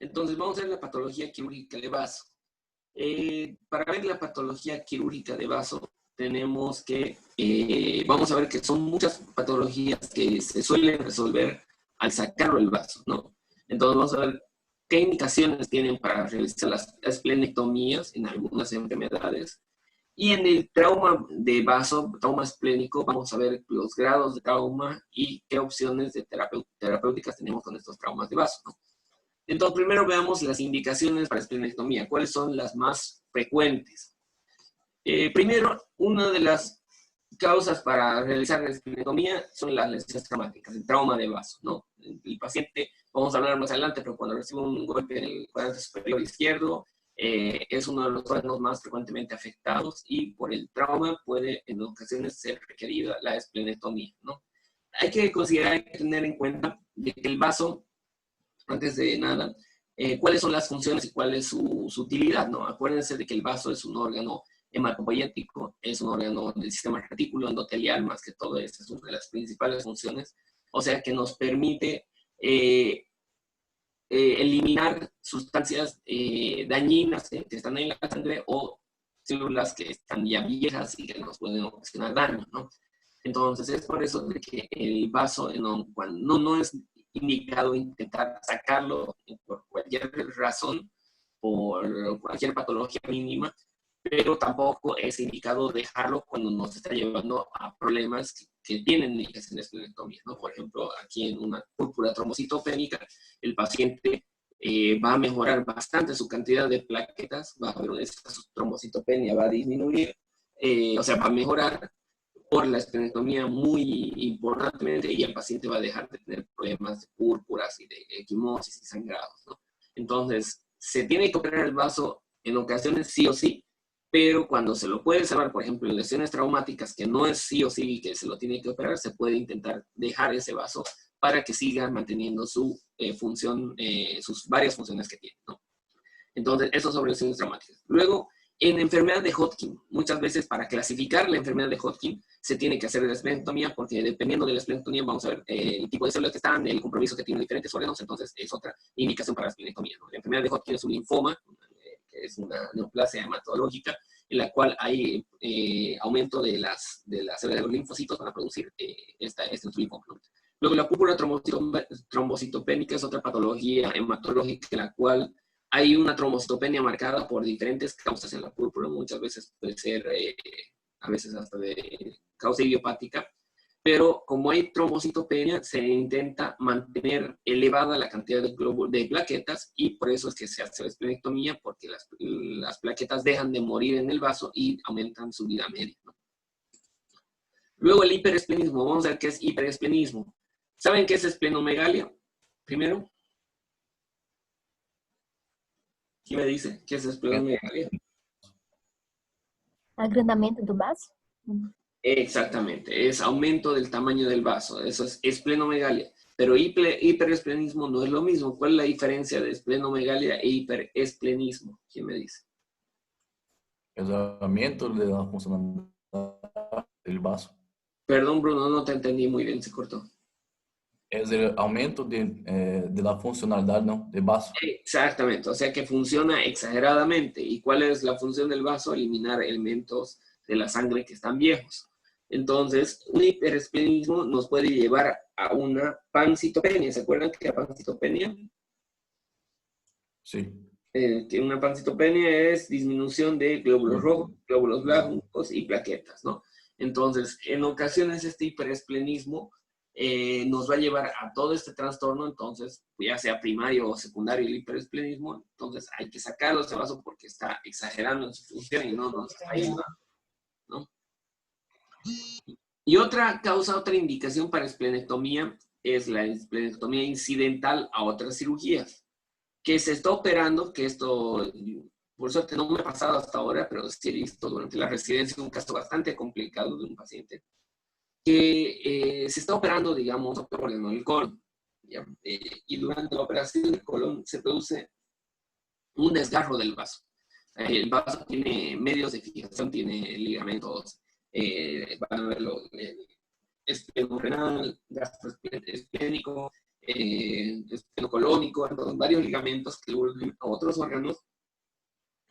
Entonces, vamos a ver la patología quirúrgica de vaso. Para ver la patología quirúrgica de vaso, tenemos que, vamos a ver que son muchas patologías que se suelen resolver al sacarlo el vaso, ¿no? Entonces, vamos a ver qué indicaciones tienen para realizar las esplenectomías en algunas enfermedades. Y en el trauma de vaso, trauma esplénico, vamos a ver los grados de trauma y qué opciones de terapéuticas tenemos con estos traumas de vaso, ¿no? Entonces, primero veamos las indicaciones para esplenectomía. ¿Cuáles son las más frecuentes? Primero, una de las causas para realizar la esplenectomía son las lesiones traumáticas, el trauma de vaso, ¿no? El paciente, vamos a hablar más adelante, pero cuando recibe un golpe en el cuadrante superior izquierdo, es uno de los órganos más frecuentemente afectados y por el trauma puede en ocasiones ser requerida la esplenectomía, ¿no? Hay que considerar, hay que tener en cuenta de que el vaso, antes de nada, cuáles son las funciones y cuál es su utilidad, ¿no? Acuérdense de que el vaso es un órgano hematopoyético, es un órgano del sistema reticulo endotelial, más que todo, esa es una de las principales funciones, o sea que nos permite eliminar sustancias dañinas que están en la sangre o células que están ya viejas y que nos pueden ocasionar daño, ¿no? Entonces es por eso de que el vaso cuando no es indicado intentar sacarlo por cualquier razón, por cualquier patología mínima, pero tampoco es indicado dejarlo cuando nos está llevando a problemas que tienen indicación de esplenectomía, ¿no? Por ejemplo, aquí en una púrpura trombocitopénica, el paciente va a mejorar bastante su cantidad de plaquetas, va a haber su trombocitopenia, va a disminuir, o sea, va a mejorar por la esplenectomía muy importantemente y el paciente va a dejar de tener problemas de púrpuras y de equimosis y sangrados, ¿no? Entonces, se tiene que operar el vaso en ocasiones sí o sí, pero cuando se lo puede salvar, por ejemplo, en lesiones traumáticas, que no es sí o sí que se lo tiene que operar, se puede intentar dejar ese vaso para que siga manteniendo su función, sus varias funciones que tiene, ¿no? Entonces, eso sobre lesiones traumáticas. Luego, en enfermedad de Hodgkin, muchas veces para clasificar la enfermedad de Hodgkin se tiene que hacer la esplenectomía, porque dependiendo de la esplenectomía vamos a ver el tipo de células que están, el compromiso que tienen diferentes órganos, entonces es otra indicación para la esplenectomía, ¿no? La enfermedad de Hodgkin es un linfoma, que es una neoplasia hematológica, en la cual hay aumento de las células de los linfocitos para producir este linfoma, ¿no? Luego, la púrpura trombocitopénica es otra patología hematológica en la cual hay una trombocitopenia marcada por diferentes causas en la púrpura, muchas veces puede ser, a veces hasta de causa idiopática, pero como hay trombocitopenia, se intenta mantener elevada la cantidad de plaquetas y por eso es que se hace la esplenectomía, porque las plaquetas dejan de morir en el vaso y aumentan su vida media, ¿no? Luego el hiperesplenismo, vamos a ver qué es hiperesplenismo. ¿Saben qué es esplenomegalia? Primero. ¿Quién me dice qué es esplenomegalia? Agrandamento do vaso? Exactamente, es aumento del tamaño del vaso, eso es esplenomegalia. Pero hiperesplenismo no es lo mismo. ¿Cuál es la diferencia de esplenomegalia e hiperesplenismo? ¿Quién me dice? Es aumento de la funcionalidad del vaso. Perdón, Bruno, no te entendí muy bien, se cortó. Es el aumento de la funcionalidad, ¿no? Del vaso. Exactamente, o sea que funciona exageradamente. ¿Y cuál es la función del vaso? Eliminar elementos de la sangre que están viejos. Entonces, un hiperesplenismo nos puede llevar a una pancitopenia. ¿Se acuerdan que la pancitopenia? Sí. Una pancitopenia es disminución de glóbulos rojos, glóbulos blancos y plaquetas, ¿no? Entonces, en ocasiones este hiperesplenismo nos va a llevar a todo este trastorno, entonces, ya sea primario o secundario el hiperesplenismo, entonces hay que sacarlo de ese vaso porque está exagerando en su función y no nos está ayudando, ¿no? Y otra causa, otra indicación para esplenectomía es la esplenectomía incidental a otras cirugías, que se está operando, que esto, por suerte no me ha pasado hasta ahora, pero sí he visto durante la residencia un caso bastante complicado de un paciente, que se está operando, digamos, por el colon, ¿ya? Y durante la operación del colon se produce un desgarro del vaso. El vaso tiene medios de fijación, tiene ligamentos, van a verlo, esplenorenal, gastroesplénico, esteno colónico, entonces varios ligamentos que unen a otros órganos.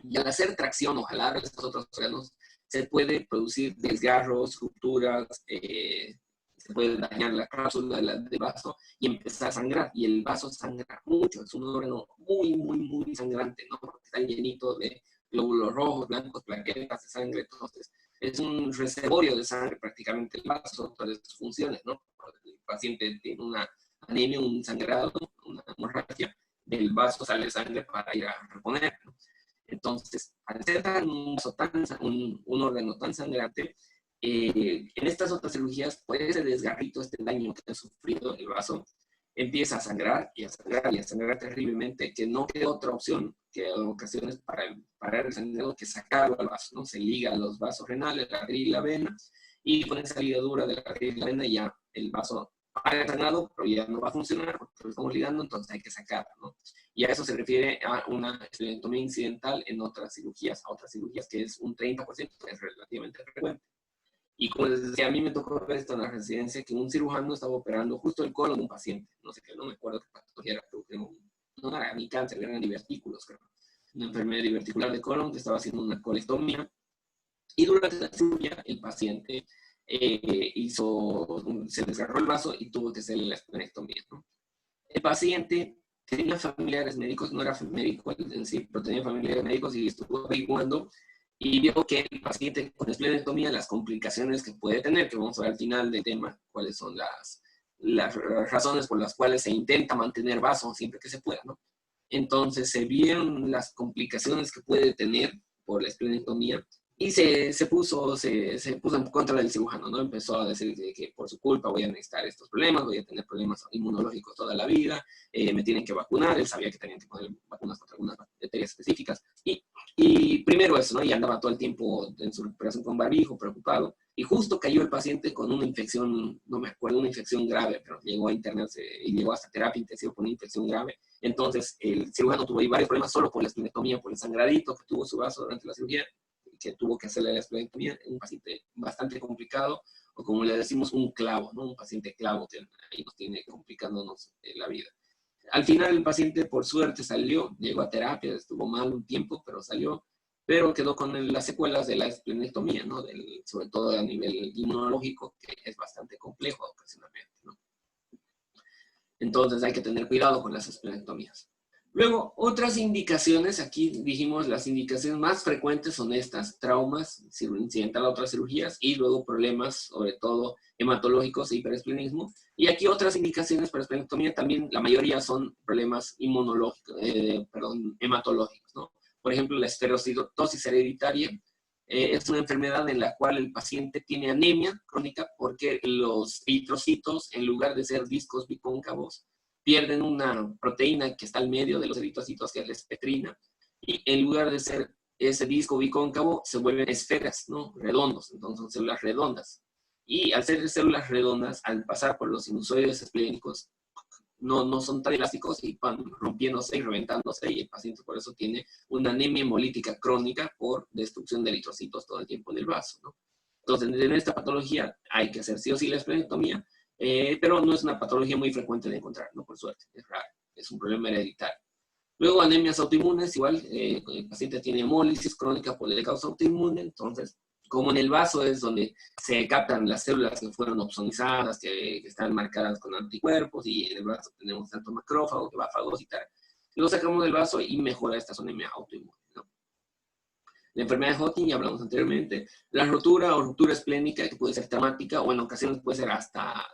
Y al hacer tracción o jalar estos otros órganos, se puede producir desgarros, rupturas, se puede dañar la cápsula del vaso y empezar a sangrar. Y el vaso sangra mucho, es un órgano muy, muy, muy sangrante, ¿no? Porque está llenito de glóbulos rojos, blancos, plaquetas de sangre. Entonces, es un reservorio de sangre prácticamente el vaso, todas sus funciones, ¿no? El paciente tiene una anemia, un sangrado, una hemorragia, del vaso sale sangre para ir a reponer, ¿no? Entonces, al ser un órgano tan sangrante, en estas otras cirugías, pues ese desgarrito, este daño que ha sufrido el vaso, empieza a sangrar y a sangrar y a sangrar terriblemente, que no queda otra opción que en ocasiones para parar el sangrado que sacarlo al vaso, ¿no? Se liga a los vasos renales, la arteria y la vena, y con esa ligadura de la arteria y la vena ya el vaso para el sangrado, pero ya no va a funcionar porque lo estamos ligando, entonces hay que sacarlo, ¿no? Y a eso se refiere a una esplenectomía incidental en otras cirugías, que es un 30%, es relativamente frecuente. Y como les decía, a mí me tocó ver esto en la residencia, que un cirujano estaba operando justo el colon de un paciente, no sé qué, no me acuerdo qué patología era, creo que no era ni cáncer, eran divertículos, creo. Una enfermedad diverticular de colon que estaba haciendo una colectomía. Y durante la cirugía, el paciente se desgarró el vaso y tuvo que hacerle la esplenectomía, ¿no? El paciente tenía familiares médicos, no era médico en sí, pero tenía familiares médicos y estuvo averiguando y vio que el paciente con esplenectomía, las complicaciones que puede tener, que vamos a ver al final del tema, cuáles son las razones por las cuales se intenta mantener vaso siempre que se pueda, ¿no? Entonces se vieron las complicaciones que puede tener por la esplenectomía y se puso en contra del cirujano, ¿no? Empezó a decir que por su culpa voy a necesitar estos problemas, voy a tener problemas inmunológicos toda la vida, me tienen que vacunar. Él sabía que tenían que poner vacunas contra algunas bacterias específicas. Y primero eso, ¿no? Y andaba todo el tiempo en su recuperación con barbijo, preocupado. Y justo cayó el paciente con una infección, no me acuerdo, una infección grave, pero llegó a internarse y llegó hasta terapia intensiva con una infección grave. Entonces, el cirujano tuvo ahí varios problemas solo por la esplenectomía, por el sangradito que tuvo su vaso durante la cirugía, que tuvo que hacerle la esplenectomía, un paciente bastante complicado, o como le decimos, un clavo, ¿no? Un paciente clavo que ahí nos tiene complicándonos la vida. Al final el paciente por suerte salió, llegó a terapia, estuvo mal un tiempo, pero salió, pero quedó con las secuelas de la esplenectomía, ¿no? Sobre todo a nivel inmunológico, que es bastante complejo ocasionalmente, ¿no? Entonces hay que tener cuidado con las esplenectomías. Luego, otras indicaciones, aquí dijimos las indicaciones más frecuentes son estas: traumas, incidental a otras cirugías, y luego problemas, sobre todo hematológicos e hiperesplenismo. Y aquí otras indicaciones para esplenectomía también, la mayoría son problemas inmunológicos, hematológicos, ¿no? Por ejemplo, la esferocitosis hereditaria es una enfermedad en la cual el paciente tiene anemia crónica porque los eritrocitos, en lugar de ser discos bicóncavos, pierden una proteína que está al medio de los eritrocitos, que es la espectrina, y en lugar de ser ese disco bicóncavo, se vuelven esferas, ¿no? Redondos, entonces son células redondas. Y al ser células redondas, al pasar por los sinusoides esplénicos, no son tan elásticos y van rompiéndose y reventándose, y el paciente por eso tiene una anemia hemolítica crónica por destrucción de eritrocitos todo el tiempo en el vaso, ¿no? Entonces, en esta patología hay que hacer sí o sí la esplenectomía, pero no es una patología muy frecuente de encontrar, ¿no? Por suerte, es raro, es un problema hereditario. Luego, anemias autoinmunes, igual, el paciente tiene hemólisis crónica por la causa autoinmune, entonces, como en el vaso es donde se captan las células que fueron opsonizadas, que están marcadas con anticuerpos, y en el vaso tenemos tanto macrófago que va a fagocitar, lo sacamos del vaso y mejora esta anemia autoinmune, ¿no? La enfermedad de Hodgkin, ya hablamos anteriormente. La rotura o ruptura esplénica, que puede ser traumática o en ocasiones puede ser hasta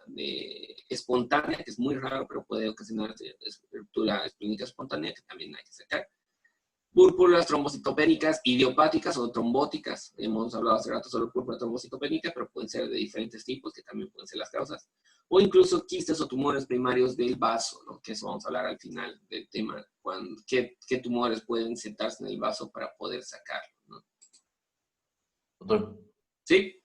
espontánea, que es muy raro, pero puede ocasionar ruptura esplénica espontánea, que también hay que sacar. Púrpuras trombocitopénicas idiopáticas o trombóticas. Hemos hablado hace rato sobre púrpura trombocitopénica, pero pueden ser de diferentes tipos, que también pueden ser las causas. O incluso quistes o tumores primarios del vaso, ¿no? Que eso vamos a hablar al final del tema, qué tumores pueden sentarse en el vaso para poder sacarlo, ¿no? Doutor, ¿Sí?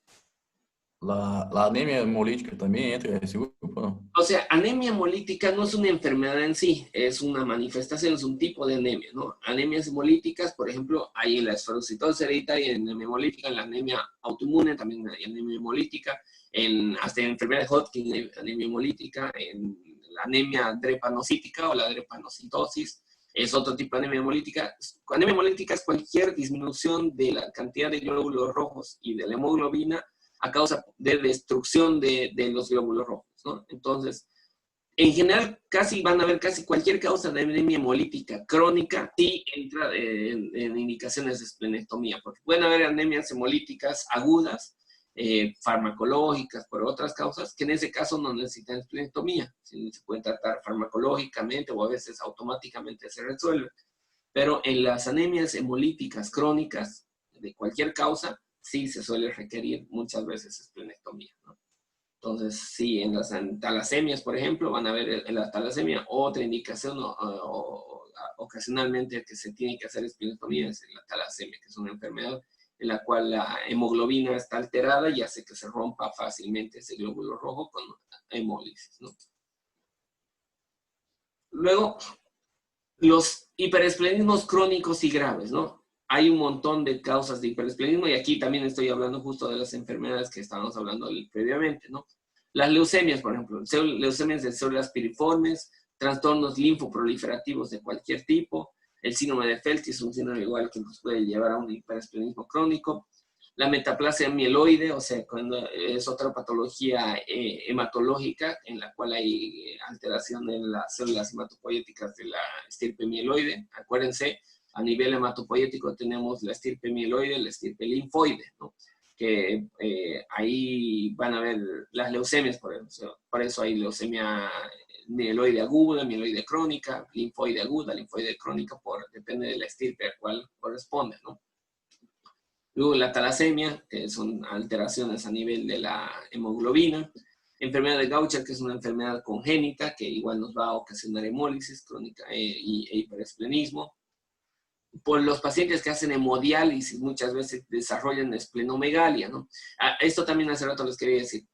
la anemia hemolítica también entra en ese grupo, ¿no? O sea, anemia hemolítica no es una enfermedad en sí, es una manifestación, es un tipo de anemia, ¿no? Anemias hemolíticas, por ejemplo, hay en la esferocitosis hereditaria, en anemia hemolítica, en la anemia autoinmune también hay anemia hemolítica, hasta en enfermedad de Hodgkin hay anemia hemolítica, en la anemia drepanocítica o la drepanocitosis es otro tipo de anemia hemolítica. Anemia hemolítica es cualquier disminución de la cantidad de glóbulos rojos y de la hemoglobina a causa de destrucción de los glóbulos rojos, ¿no? Entonces, en general, van a ver casi cualquier causa de anemia hemolítica crónica sí entra en indicaciones de esplenectomía, porque pueden haber anemias hemolíticas agudas, farmacológicas, por otras causas, que en ese caso no necesitan esplenectomía. Se pueden tratar farmacológicamente o a veces automáticamente se resuelve. Pero en las anemias hemolíticas crónicas, de cualquier causa, sí se suele requerir muchas veces esplenectomía, ¿no? Entonces, sí, en las talasemias, por ejemplo, van a ver en la talasemia otra indicación ocasionalmente que se tiene que hacer esplenectomía, es la talasemia, que es una enfermedad en la cual la hemoglobina está alterada y hace que se rompa fácilmente ese glóbulo rojo con hemólisis, ¿no? Luego, los hiperesplenismos crónicos y graves, ¿no? Hay un montón de causas de hiperesplenismo y aquí también estoy hablando justo de las enfermedades que estábamos hablando previamente, ¿no? Las leucemias, por ejemplo, leucemias de células piriformes, trastornos linfoproliferativos de cualquier tipo, el síndrome de Felty es un síndrome igual que nos puede llevar a un hiperesplenismo crónico, la metaplasia mieloide, o sea, cuando es otra patología hematológica en la cual hay alteración en las células hematopoyéticas de la estirpe mieloide. Acuérdense, a nivel hematopoyético tenemos la estirpe mieloide, la estirpe linfoide, ¿no? Que ahí van a ver las leucemias, por eso hay leucemia mieloide aguda, mieloide crónica, linfoide aguda, linfoide crónica, depende de la estirpe a cual corresponde, ¿no? Luego la talasemia, que son alteraciones a nivel de la hemoglobina. Enfermedad de Gaucher, que es una enfermedad congénita, que igual nos va a ocasionar hemólisis crónica e hiperesplenismo. Por los pacientes que hacen hemodiálisis, muchas veces desarrollan esplenomegalia, ¿no? Esto también hace rato les quería decir.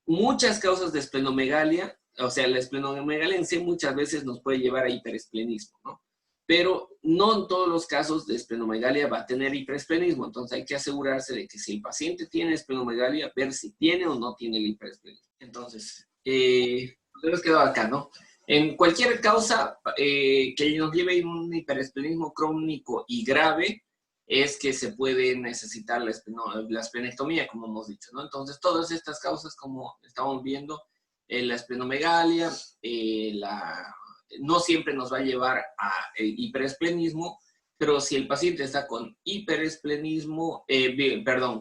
Muchas causas de esplenomegalia, o sea, la esplenomegalia en sí muchas veces nos puede llevar a hiperesplenismo, ¿no? Pero no en todos los casos de esplenomegalia va a tener hiperesplenismo. Entonces hay que asegurarse de que si el paciente tiene esplenomegalia, ver si tiene o no tiene el hiperesplenismo. Entonces, nos quedó acá, ¿no? En cualquier causa que nos lleve a un hiperesplenismo crónico y grave, es que se puede necesitar la esplenectomía, como hemos dicho, ¿no? Entonces, todas estas causas, como estamos viendo, la esplenomegalia, no siempre nos va a llevar a hiperesplenismo, pero si el paciente está con hiperesplenismo,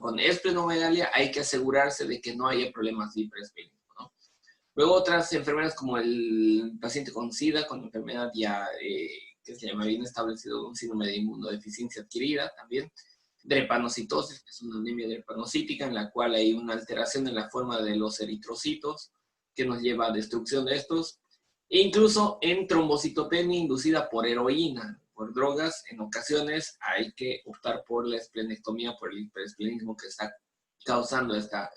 con esplenomegalia, hay que asegurarse de que no haya problemas de hiperesplenismo, ¿no? Luego otras enfermedades como el paciente con SIDA, con enfermedad ya que se llama bien establecido, un síndrome de inmunodeficiencia adquirida también. Drepanocitosis, que es una anemia drepanocítica en la cual hay una alteración en la forma de los eritrocitos que nos lleva a destrucción de estos. E incluso en trombocitopenia inducida por heroína, por drogas, en ocasiones hay que optar por la esplenectomía por el hiperesplenismo que está causando esta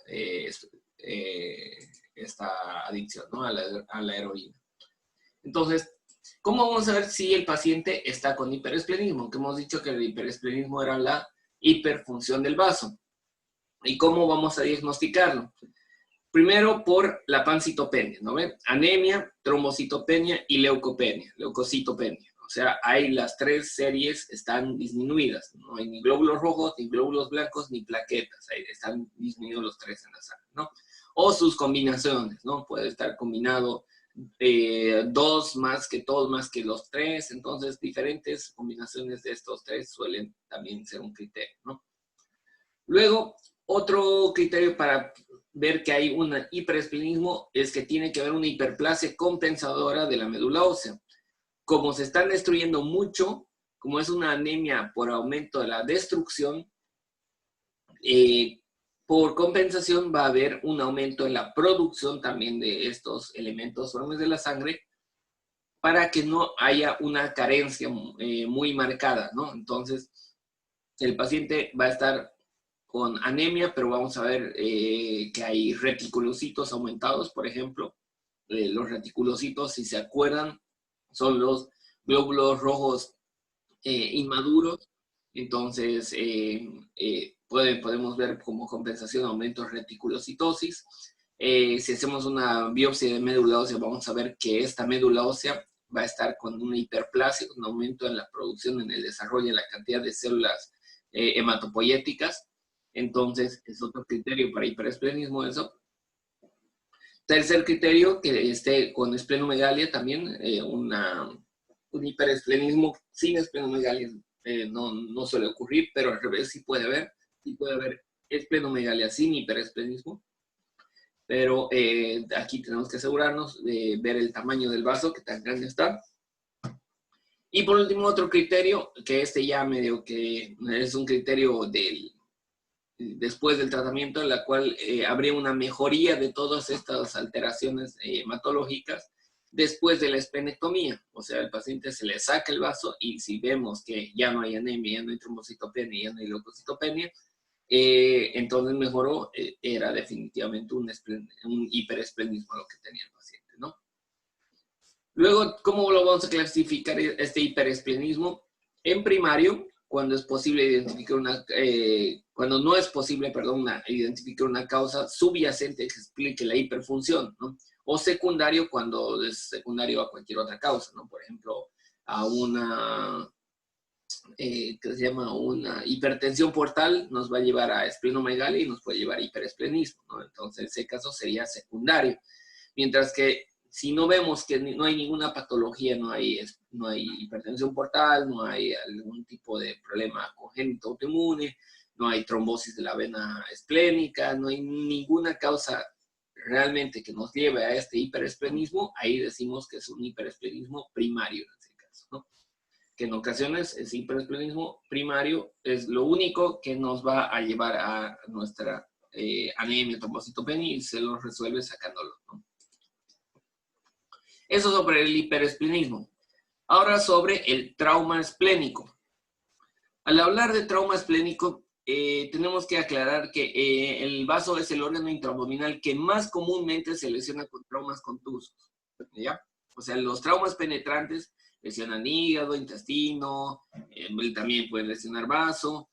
adicción, ¿no? a la heroína. Entonces, ¿cómo vamos a ver si el paciente está con hiperesplenismo? Que hemos dicho que el hiperesplenismo era la hiperfunción del vaso. ¿Y cómo vamos a diagnosticarlo? Primero por la pancitopenia, ¿no ven? Anemia, trombocitopenia y leucocitopenia. O sea, hay las tres series están disminuidas. No hay ni glóbulos rojos, ni glóbulos blancos, ni plaquetas. Ahí están disminuidos los tres en la sangre, ¿no? O sus combinaciones, ¿no? Puede estar combinado dos más que todos, más que los tres. Entonces, diferentes combinaciones de estos tres suelen también ser un criterio, ¿no? Luego, otro criterio para ver que hay un hiperesplenismo es que tiene que haber una hiperplasia compensadora de la médula ósea. Como se están destruyendo mucho, como es una anemia por aumento de la destrucción, por compensación va a haber un aumento en la producción también de estos elementos formes de la sangre para que no haya una carencia muy marcada, ¿no? Entonces, el paciente va a estar con anemia, pero vamos a ver que hay reticulocitos aumentados, por ejemplo. Los reticulocitos, si se acuerdan, son los glóbulos rojos inmaduros. Entonces, podemos ver como compensación aumento de reticulocitosis. Si hacemos una biopsia de médula ósea, vamos a ver que esta médula ósea va a estar con una hiperplasia, un aumento en la producción, en el desarrollo, en la cantidad de células hematopoyéticas. Entonces, es otro criterio para hiperesplenismo eso. Tercer criterio, que esté con esplenomegalia también, un hiperesplenismo sin esplenomegalia no suele ocurrir, pero al revés sí puede haber esplenomegalia sin hiperesplenismo. Pero aquí tenemos que asegurarnos de ver el tamaño del vaso, que tan grande está. Y por último, otro criterio, que ya medio que es un criterio después del tratamiento, en la cual habría una mejoría de todas estas alteraciones hematológicas después de la esplenectomía. O sea, al paciente se le saca el vaso y si vemos que ya no hay anemia, ya no hay trombocitopenia, ya no hay leucocitopenia, entonces mejoró, era definitivamente un hiperesplenismo lo que tenía el paciente, ¿no? Luego, ¿cómo lo vamos a clasificar este hiperesplenismo? En primario, cuando es posible identificar cuando no es posible, identificar una causa subyacente que explique la hiperfunción, ¿no? O secundario, cuando es secundario a cualquier otra causa, ¿no? Por ejemplo, a una que se llama una hipertensión portal, nos va a llevar a esplenomegalia y nos puede llevar a hiperesplenismo, ¿no? Entonces, ese caso sería secundario. Mientras que si no vemos que no hay ninguna patología, no hay hipertensión portal, no hay algún tipo de problema congénito autoinmune, no hay trombosis de la vena esplénica, no hay ninguna causa realmente que nos lleve a este hiperesplenismo, ahí decimos que es un hiperesplenismo primario en ese caso, ¿no? Que en ocasiones el hiperesplenismo primario es lo único que nos va a llevar a nuestra anemia, trombocitopenia y se lo resuelve sacándolo, ¿no? Eso sobre el hiperesplenismo. Ahora sobre el trauma esplénico. Al hablar de trauma esplénico, tenemos que aclarar que el vaso es el órgano intraabdominal que más comúnmente se lesiona con traumas contusos, ¿ya? O sea, los traumas penetrantes lesionan hígado, intestino, también pueden lesionar vaso,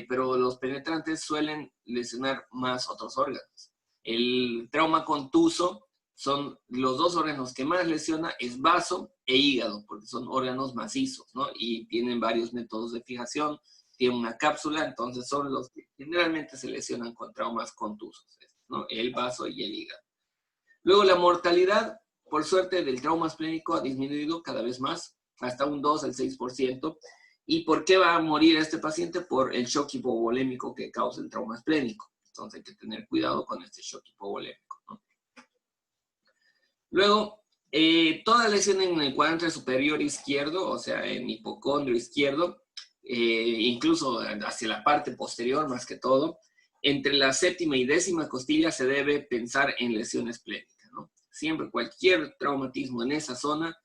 pero los penetrantes suelen lesionar más otros órganos. El trauma contuso son los dos órganos que más lesiona, es vaso e hígado, porque son órganos macizos, ¿no? Y tienen varios métodos de fijación, tienen una cápsula, entonces son los que generalmente se lesionan con traumas contusos, ¿no? El vaso y el hígado. Luego la mortalidad, por suerte, del trauma esplénico ha disminuido cada vez más, hasta un 2 al 6%. ¿Y por qué va a morir este paciente? Por el shock hipovolémico que causa el trauma esplénico. Entonces hay que tener cuidado con este shock hipovolémico, ¿no? Luego, toda lesión en el cuadrante superior izquierdo, o sea, en hipocondrio izquierdo, incluso hacia la parte posterior más que todo, entre la séptima y décima costilla se debe pensar en lesión esplénica, ¿no? Siempre cualquier traumatismo en esa zona,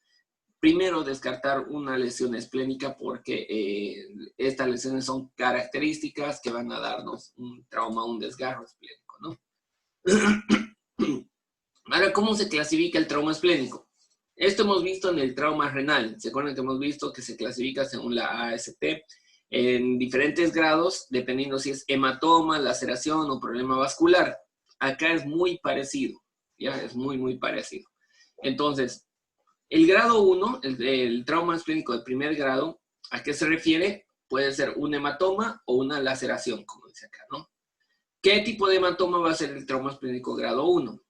primero descartar una lesión esplénica porque estas lesiones son características que van a darnos un trauma, un desgarro esplénico, ¿no? Ahora, ¿cómo se clasifica el trauma esplénico? Esto hemos visto en el trauma renal. ¿Se acuerdan que hemos visto que se clasifica según la AST en diferentes grados, dependiendo si es hematoma, laceración o problema vascular? Acá es muy parecido, ¿ya? Es muy, muy parecido. Entonces, el grado 1, el trauma esplénico de primer grado, ¿a qué se refiere? Puede ser un hematoma o una laceración, como dice acá, ¿no? ¿Qué tipo de hematoma va a ser el trauma esplénico grado 1?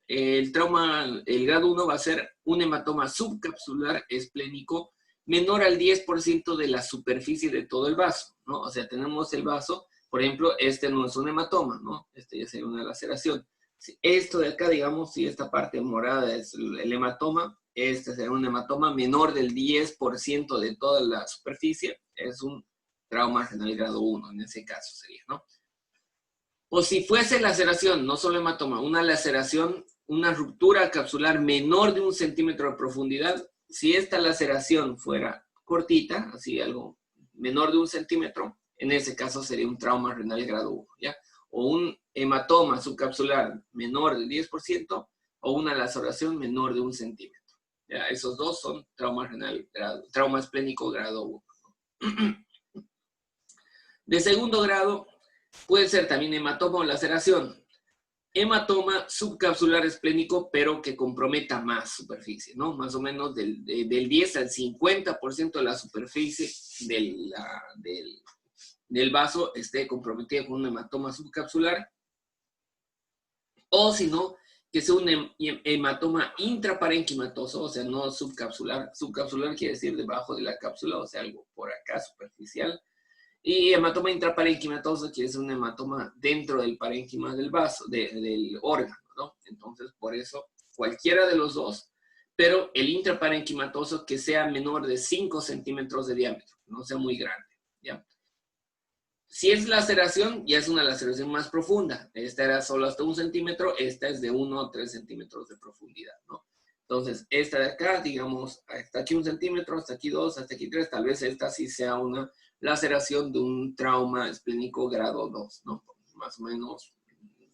El grado 1 va a ser un hematoma subcapsular esplénico menor al 10% de la superficie de todo el vaso, ¿no? O sea, tenemos el vaso, por ejemplo, este no es un hematoma, ¿no? Este ya sería una laceración. Si esto de acá, digamos, si esta parte morada es el hematoma, este será un hematoma menor del 10% de toda la superficie, es un trauma renal grado 1, en ese caso sería, ¿no? O si fuese laceración, no solo hematoma, una laceración, una ruptura capsular menor de 1 centímetro de profundidad, si esta laceración fuera cortita, así algo menor de 1 centímetro, en ese caso sería un trauma renal grado 1, ¿ya? O un hematoma subcapsular menor del 10%, o una laceración menor de 1 centímetro. ¿Ya? Esos dos son trauma esplénico grado 1. De segundo grado, puede ser también hematoma o laceración. hematoma subcapsular esplénico, pero que comprometa más superficie, ¿no? Más o menos del 10 al 50% de la superficie del vaso esté comprometida con un hematoma subcapsular, o si no, que sea un hematoma intraparenquimatoso, o sea, no subcapsular. Subcapsular quiere decir debajo de la cápsula, o sea, algo por acá superficial. Y hematoma intraparenquimatoso quiere decir un hematoma dentro del parénquima del vaso, del órgano, ¿no? Entonces, por eso, cualquiera de los dos, pero el intraparenquimatoso que sea menor de 5 centímetros de diámetro, no sea muy grande, ¿ya? Si es laceración, ya es una laceración más profunda. Esta era solo hasta 1 centímetro, esta es de 1 a 3 centímetros de profundidad, ¿no? Entonces, esta de acá, digamos, hasta aquí 1 centímetro, hasta aquí 2, hasta aquí 3, tal vez esta sí sea una laceración de un trauma esplénico grado 2, ¿no? Más o menos,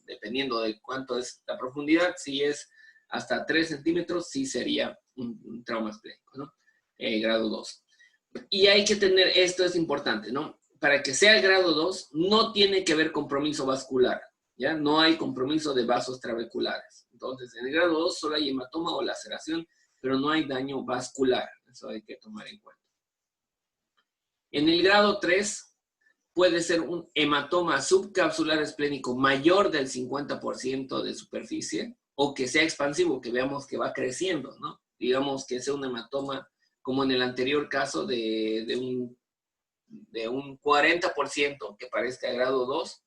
dependiendo de cuánto es la profundidad, si es hasta 3 centímetros, sí sería un trauma esplénico, ¿no? Grado 2. Y hay que tener, esto es importante, ¿no? Para que sea el grado 2, no tiene que haber compromiso vascular, ¿ya? No hay compromiso de vasos trabeculares. Entonces, en el grado 2 solo hay hematoma o laceración, pero no hay daño vascular. Eso hay que tomar en cuenta. En el grado 3 puede ser un hematoma subcapsular esplénico mayor del 50% de superficie, o que sea expansivo, que veamos que va creciendo, ¿no? Digamos que sea un hematoma, como en el anterior caso, de un 40% que parezca grado 2,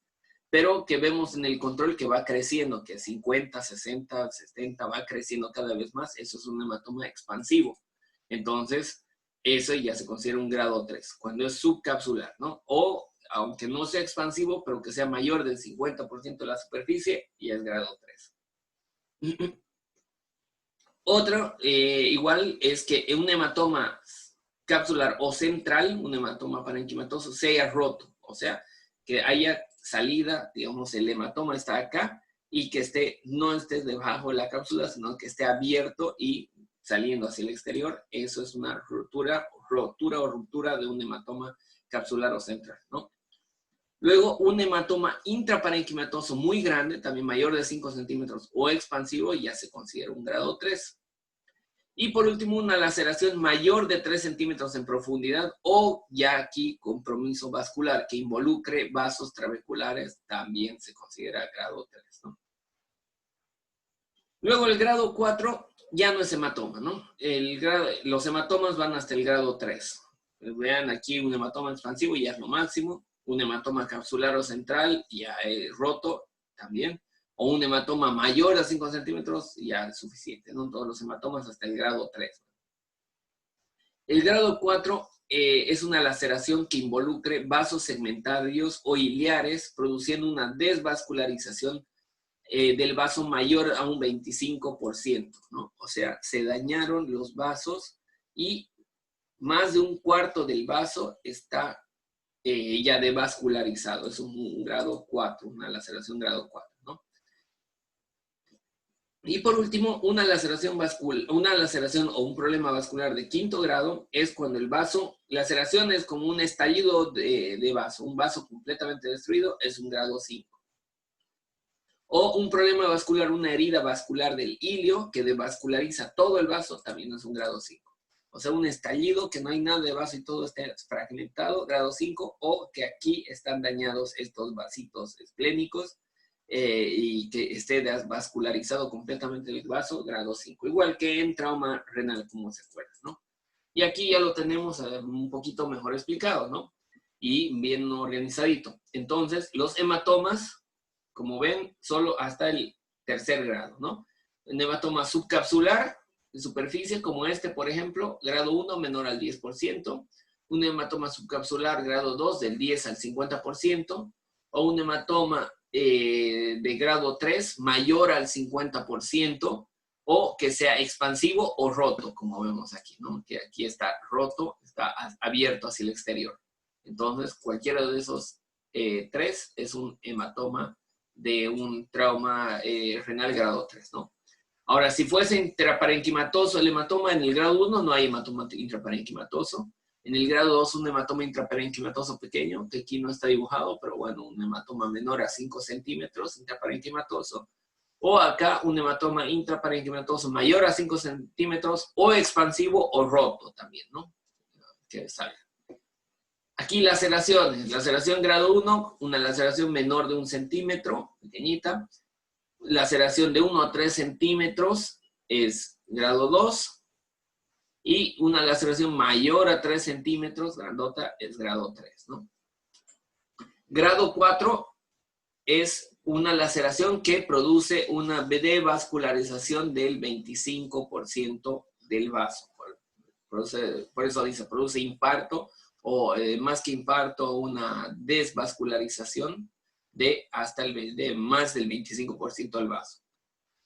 pero que vemos en el control que va creciendo, que 50, 60, 70 va creciendo cada vez más. Eso es un hematoma expansivo. Entonces, eso ya se considera un grado 3, cuando es subcapsular, ¿no? O, aunque no sea expansivo, pero que sea mayor del 50% de la superficie, y es grado 3. Otro, igual, es que un hematoma capsular o central, un hematoma parenquimatoso, se haya roto. O sea, que haya salida, digamos, el hematoma está acá, y que no esté debajo de la cápsula, sino que esté abierto y saliendo hacia el exterior. Eso es una rotura o ruptura de un hematoma capsular o central, ¿no? Luego, un hematoma intraparenquimatoso muy grande, también mayor de 5 centímetros o expansivo, ya se considera un grado 3. Y por último, una laceración mayor de 3 centímetros en profundidad, o ya aquí compromiso vascular que involucre vasos trabeculares, también se considera grado 3, ¿no? Luego el grado 4 ya no es hematoma, ¿no? Los hematomas van hasta el grado 3. Vean aquí un hematoma expansivo, ya es lo máximo. Un hematoma capsular o central, ya es roto también. O un hematoma mayor a 5 centímetros, ya es suficiente, ¿no? Todos los hematomas hasta el grado 3. El grado 4 es una laceración que involucre vasos segmentarios o iliares, produciendo una desvascularización del vaso mayor a un 25%, ¿no? O sea, se dañaron los vasos y más de un cuarto del vaso está ya devascularizado. Es un grado 4, una laceración grado 4, ¿no? Y por último, una laceración o un problema vascular de 5º grado es cuando el vaso, laceración es como un estallido de vaso, un vaso completamente destruido, es un grado 5. O un problema vascular, una herida vascular del ilio que devasculariza todo el vaso, también es un grado 5. O sea, un estallido que no hay nada de vaso y todo está fragmentado, grado 5, o que aquí están dañados estos vasitos esplénicos y que esté desvascularizado completamente el vaso, grado 5. Igual que en trauma renal, como se acuerdan, ¿no? Y aquí ya lo tenemos un poquito mejor explicado, ¿no? Y bien organizadito. Entonces, los hematomas, como ven, solo hasta el 3er grado, ¿no? Un hematoma subcapsular de superficie, como este, por ejemplo, grado 1 menor al 10%, un hematoma subcapsular grado 2 del 10 al 50%, o un hematoma de grado 3 mayor al 50%, o que sea expansivo o roto, como vemos aquí, ¿no? Que aquí está roto, está abierto hacia el exterior. Entonces, cualquiera de esos 3 es un hematoma de un trauma renal grado 3, ¿no? Ahora, si fuese intraparenquimatoso el hematoma, en el grado 1 no hay hematoma intraparenquimatoso. En el grado 2, un hematoma intraparenquimatoso pequeño, que aquí no está dibujado, pero bueno, un hematoma menor a 5 centímetros intraparenquimatoso. O acá un hematoma intraparenquimatoso mayor a 5 centímetros o expansivo o roto también, ¿no? Que salga. Aquí laceraciones. Laceración grado 1, una laceración menor de 1 centímetro, pequeñita. Laceración de 1 a 3 centímetros es grado 2. Y una laceración mayor a 3 centímetros, grandota, es grado 3, ¿no? Grado 4 es una laceración que produce una devascularización del 25% del vaso. Por eso dice, produce infarto o más que infarto, una desvascularización de hasta de más del 25% del vaso.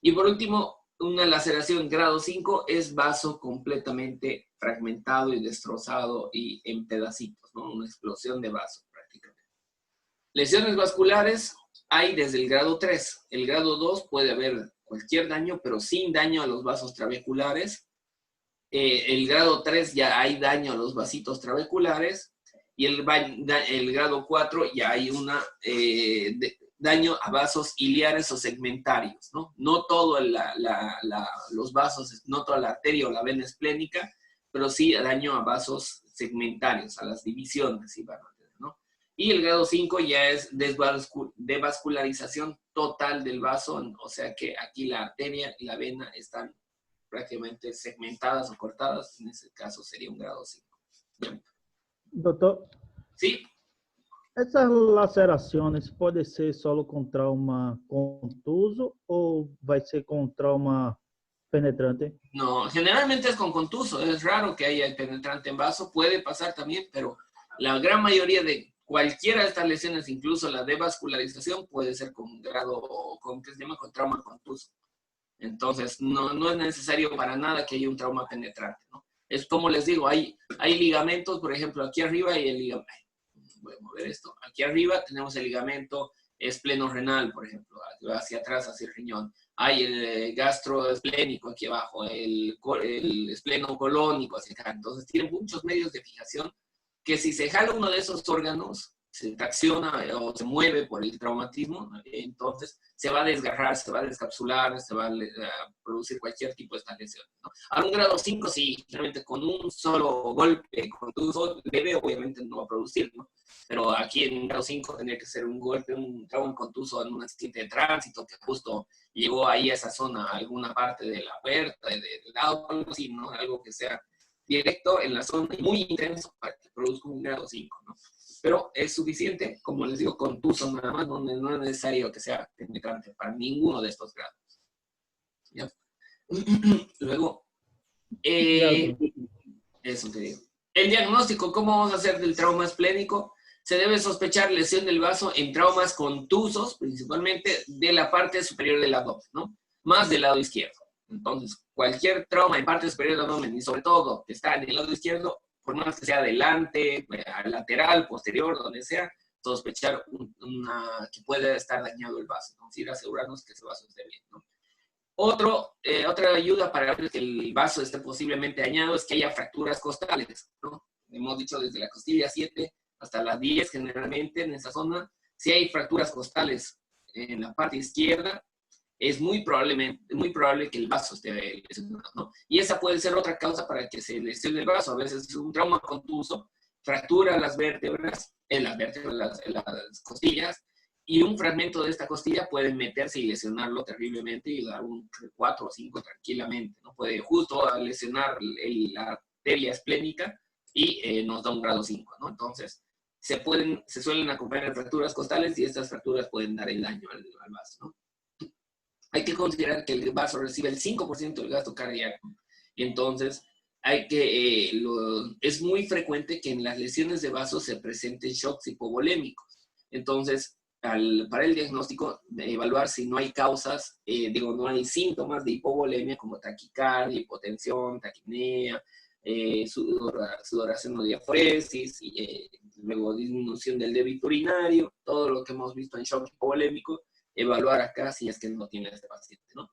Y por último, una laceración grado 5 es vaso completamente fragmentado y destrozado y en pedacitos, ¿no? Una explosión de vaso prácticamente. Lesiones vasculares hay desde el grado 3. El grado 2 puede haber cualquier daño, pero sin daño a los vasos trabeculares. El grado 3 ya hay daño a los vasitos trabeculares. Y el grado 4 ya hay daño a vasos iliares o segmentarios, ¿no? No todos los vasos, no toda la arteria o la vena esplénica, pero sí daño a vasos segmentarios, a las divisiones, ¿no? Y el grado 5 ya es devascularización total del vaso, o sea que aquí la arteria y la vena están prácticamente segmentadas o cortadas, en ese caso sería un grado 5. Bien. Doutor, ¿Sí? essas lacerações podem ser solo com trauma contuso ou vai ser com trauma penetrante? No, generalmente es con contuso. Es raro que haya el penetrante en vaso. Puede pasar también, pero la gran mayoría de cualquiera de estas lesiones, incluso la devascularización, puede ser con grado, ¿qué se llama? Con trauma contuso. Entonces, no es necesario para nada que haya un trauma penetrante, ¿no? Es como les digo, hay ligamentos, por ejemplo, aquí arriba hay el ligamento. Voy a mover esto. Aquí arriba tenemos el ligamento espleno-renal, por ejemplo, hacia atrás, hacia el riñón. Hay el gastroesplénico aquí abajo, el espleno-colónico hacia acá. Entonces, tiene muchos medios de fijación que si se jala uno de esos órganos, se tracciona o se mueve por el traumatismo, entonces se va a desgarrar, se va a descapsular, se va a producir cualquier tipo de esta lesión, ¿no? A un grado 5, sí, realmente con un solo golpe contuso leve, obviamente no va a producir, ¿no? Pero aquí en grado 5 tendría que ser un golpe, un trauma contuso en un accidente de tránsito que justo llegó ahí a esa zona, a alguna parte de la puerta, del lado, algo así, ¿no? Algo que sea directo en la zona y muy intenso para que produzca un grado 5, ¿no? Pero es suficiente, como les digo, contuso nada más, no es necesario que sea penetrante para ninguno de estos grados. ¿Ya? Luego, eso te digo. El diagnóstico, ¿cómo vamos a hacer del trauma esplénico? Se debe sospechar lesión del vaso en traumas contusos, principalmente de la parte superior del abdomen, ¿no? Más del lado izquierdo. Entonces, cualquier trauma en parte superior del abdomen, y sobre todo que está en el lado izquierdo, por más que sea adelante, lateral, posterior, donde sea, sospechar que puede estar dañado el vaso, ¿no? Ir a asegurarnos que ese vaso esté bien, ¿no? Otra ayuda para ver que el vaso esté posiblemente dañado es que haya fracturas costales, ¿no? Hemos dicho desde la costilla 7 hasta la 10 generalmente en esa zona. Si hay fracturas costales en la parte izquierda, es muy probable que el vaso esté lesionado, ¿no? Y esa puede ser otra causa para que se lesione el vaso. A veces un trauma contuso fractura las vértebras, las costillas, y un fragmento de esta costilla puede meterse y lesionarlo terriblemente y dar un 4 o 5 tranquilamente, ¿no? Puede justo lesionar la arteria esplénica y nos da un grado 5, ¿no? Entonces, se suelen acompañar fracturas costales y estas fracturas pueden dar el daño al vaso, ¿no? Hay que considerar que el vaso recibe el 5% del gasto cardíaco. Entonces, es muy frecuente que en las lesiones de vaso se presenten shocks hipovolémicos. Entonces, para el diagnóstico, evaluar si no hay causas, no hay síntomas de hipovolemia como taquicardia, hipotensión, taquipnea, sudoración o diaforesis, luego disminución del débito urinario, todo lo que hemos visto en shock hipovolémico, evaluar acá si es que no tiene este paciente, ¿no?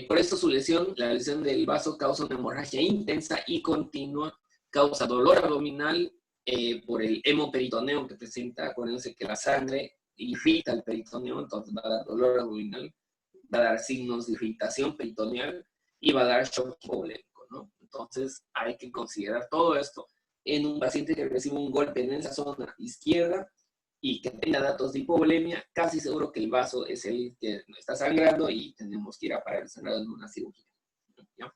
Por eso la lesión del vaso causa una hemorragia intensa y continua, causa dolor abdominal por el hemoperitoneo que presenta. Acuérdense que la sangre irrita el peritoneo, entonces va a dar dolor abdominal, va a dar signos de irritación peritoneal y va a dar shock hipovolémico, ¿no? Entonces hay que considerar todo esto en un paciente que recibe un golpe en esa zona izquierda y que tenga datos de hipovolemia, casi seguro que el vaso es el que está sangrando y tenemos que ir a parar el sangrado en una cirugía, ¿ya?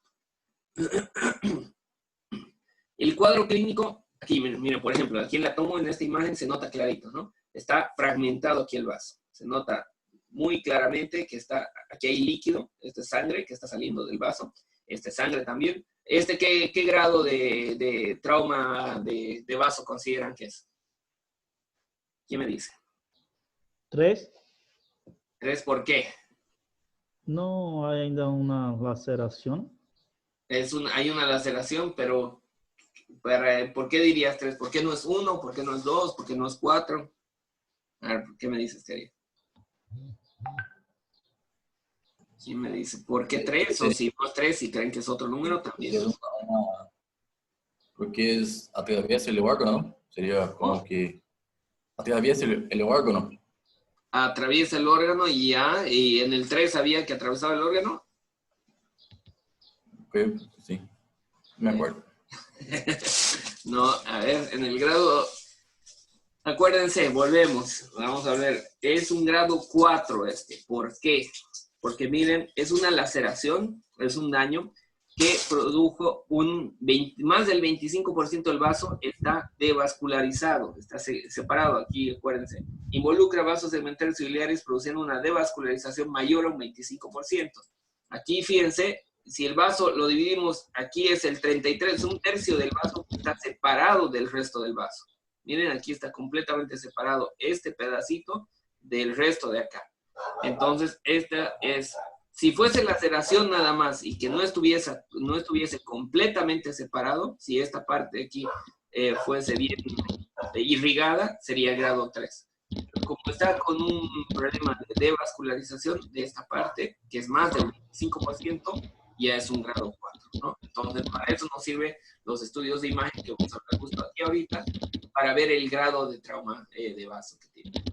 El cuadro clínico, aquí miren, por ejemplo, aquí la tomo en esta imagen, se nota clarito, ¿no? Está fragmentado aquí el vaso, se nota muy claramente que aquí hay líquido, este es sangre que está saliendo del vaso, este es sangre también. ¿Qué grado de trauma de vaso consideran que es? ¿Quién me dice? 3. ¿3 por qué? Não há ainda uma laceração? Hay una laceración, pero ¿por qué dirías 3? ¿Por qué no es 1? ¿Por qué no es 2? ¿Por qué no es 4? A ver, ¿qué me dices, Terry? ¿Quién me dice? ¿Por qué 3? O si no es 3, si creen que es otro número también. Porque atraviesa el órgano, ¿no? Sería como que atraviesa el órgano. Atraviesa el órgano y en el 3 sabía que atravesaba el órgano. Creo que sí, me acuerdo. No, a ver, en el grado, acuérdense, volvemos, vamos a ver, es un grado 4 ¿por qué? Porque miren, es una laceración, es un daño que produjo más del 25% del vaso está devascularizado, está separado aquí, acuérdense. Involucra vasos segmentarios ciliares produciendo una devascularización mayor a un 25%. Aquí, fíjense, si el vaso lo dividimos, aquí es el 33, un tercio del vaso que está separado del resto del vaso. Miren, aquí está completamente separado este pedacito del resto de acá. Entonces, esta es, si fuese laceración nada más y que no estuviese completamente separado, si esta parte de aquí fuese bien irrigada, sería grado 3. Como está con un problema de devascularización de esta parte, que es más del 25%, ya es un grado 4, ¿no? Entonces, para eso nos sirven los estudios de imagen que vamos a hablar justo aquí ahorita, para ver el grado de trauma de vaso que tiene.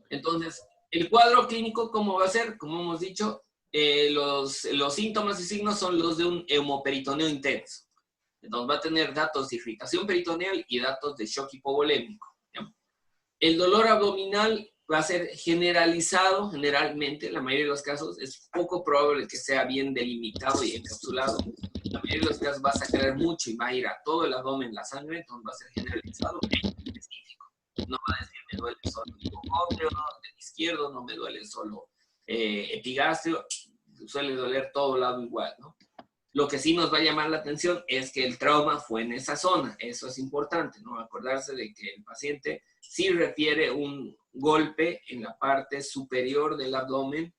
Entonces, el cuadro clínico, ¿cómo va a ser? Como hemos dicho, los síntomas y signos son los de un hemoperitoneo intenso. Entonces, va a tener datos de irritación peritoneal y datos de shock hipovolémico, ¿ya? El dolor abdominal va a ser generalizado, generalmente, en la mayoría de los casos, es poco probable que sea bien delimitado y encapsulado. En la mayoría de los casos va a sangrar mucho y va a ir a todo el abdomen la sangre, entonces va a ser generalizado e específico. No va a decir, me duele solo el hipocondrio, del izquierdo, no me duele solo epigastrio, suele doler todo lado igual, ¿no? Lo que sí nos va a llamar la atención es que el trauma fue en esa zona. Eso es importante, ¿no? Acordarse de que el paciente sí refiere un golpe en la parte superior del abdomen,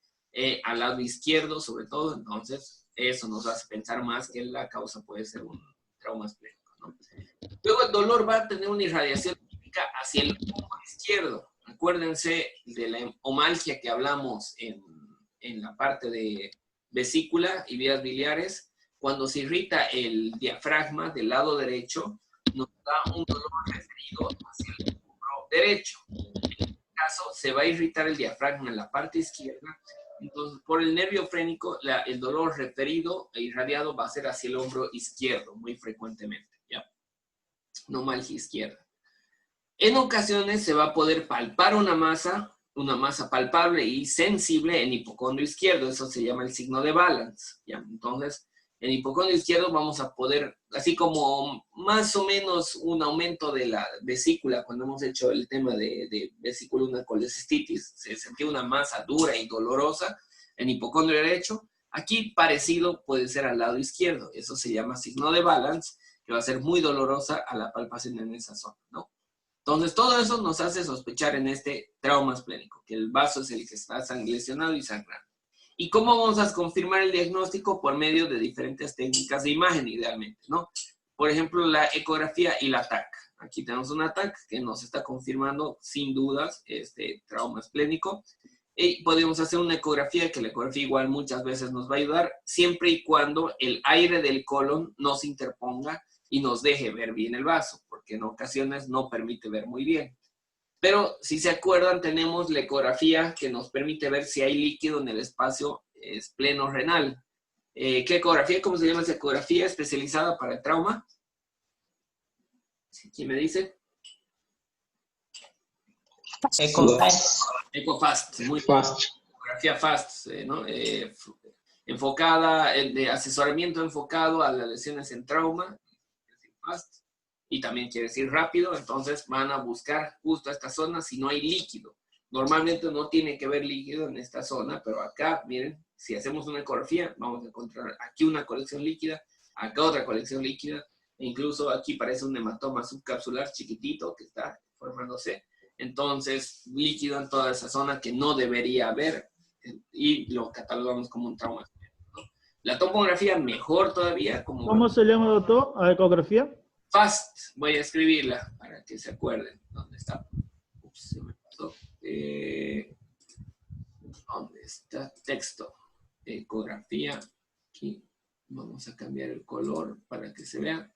al lado izquierdo sobre todo. Entonces, eso nos hace pensar más que la causa puede ser un trauma esplénico, ¿no? Luego el dolor va a tener una irradiación típica hacia el hombro izquierdo. Acuérdense de la omalgia que hablamos en la parte de vesícula y vías biliares. Cuando se irrita el diafragma del lado derecho, nos da un dolor referido hacia el hombro derecho. En este caso, se va a irritar el diafragma en la parte izquierda. Entonces, por el nervio frénico, el dolor referido e irradiado va a ser hacia el hombro izquierdo, muy frecuentemente, ¿ya? Nomalgia izquierda. En ocasiones se va a poder palpar una masa palpable y sensible en hipocondrio izquierdo. Eso se llama el signo de Balance, ¿ya? Entonces, en hipocondrio izquierdo vamos a poder, así como más o menos un aumento de la vesícula, cuando hemos hecho el tema de vesícula, una colecistitis, se sentía una masa dura y dolorosa en hipocondrio derecho. Aquí parecido puede ser al lado izquierdo. Eso se llama signo de Balance, que va a ser muy dolorosa a la palpación en esa zona, ¿no? Entonces, todo eso nos hace sospechar en este trauma esplénico, que el vaso es el que está lesionado y sangrando. ¿Y cómo vamos a confirmar el diagnóstico? Por medio de diferentes técnicas de imagen, idealmente, ¿no? Por ejemplo, la ecografía y la TAC. Aquí tenemos una TAC que nos está confirmando, sin dudas, este trauma esplénico. Y podemos hacer una ecografía, que la ecografía igual muchas veces nos va a ayudar, siempre y cuando el aire del colon no se interponga y nos deje ver bien el vaso, porque en ocasiones no permite ver muy bien. Pero si se acuerdan, tenemos la ecografía que nos permite ver si hay líquido en el espacio espleno-renal. ¿Qué ecografía? ¿Cómo se llama esa ecografía especializada para el trauma? ¿Quién me dice? EcoFast, muy fast. Ecografía FAST, ¿no? Enfocada, de asesoramiento enfocado a las lesiones en trauma, FAST, y también quiere decir rápido. Entonces van a buscar justo esta zona si no hay líquido. Normalmente no tiene que haber líquido en esta zona, pero acá, miren, si hacemos una ecografía, vamos a encontrar aquí una colección líquida, acá otra colección líquida, e incluso aquí parece un hematoma subcapsular chiquitito que está formándose. Entonces, líquido en toda esa zona que no debería haber, y lo catalogamos como un trauma. ¿No? La tomografía, mejor todavía. ¿Cómo se llama, doctor, la ecografía? FAST, voy a escribirla para que se acuerden. ¿Dónde está? Ups, se me pasó. ¿Dónde está? Texto. Ecografía. Aquí. Vamos a cambiar el color para que se vea.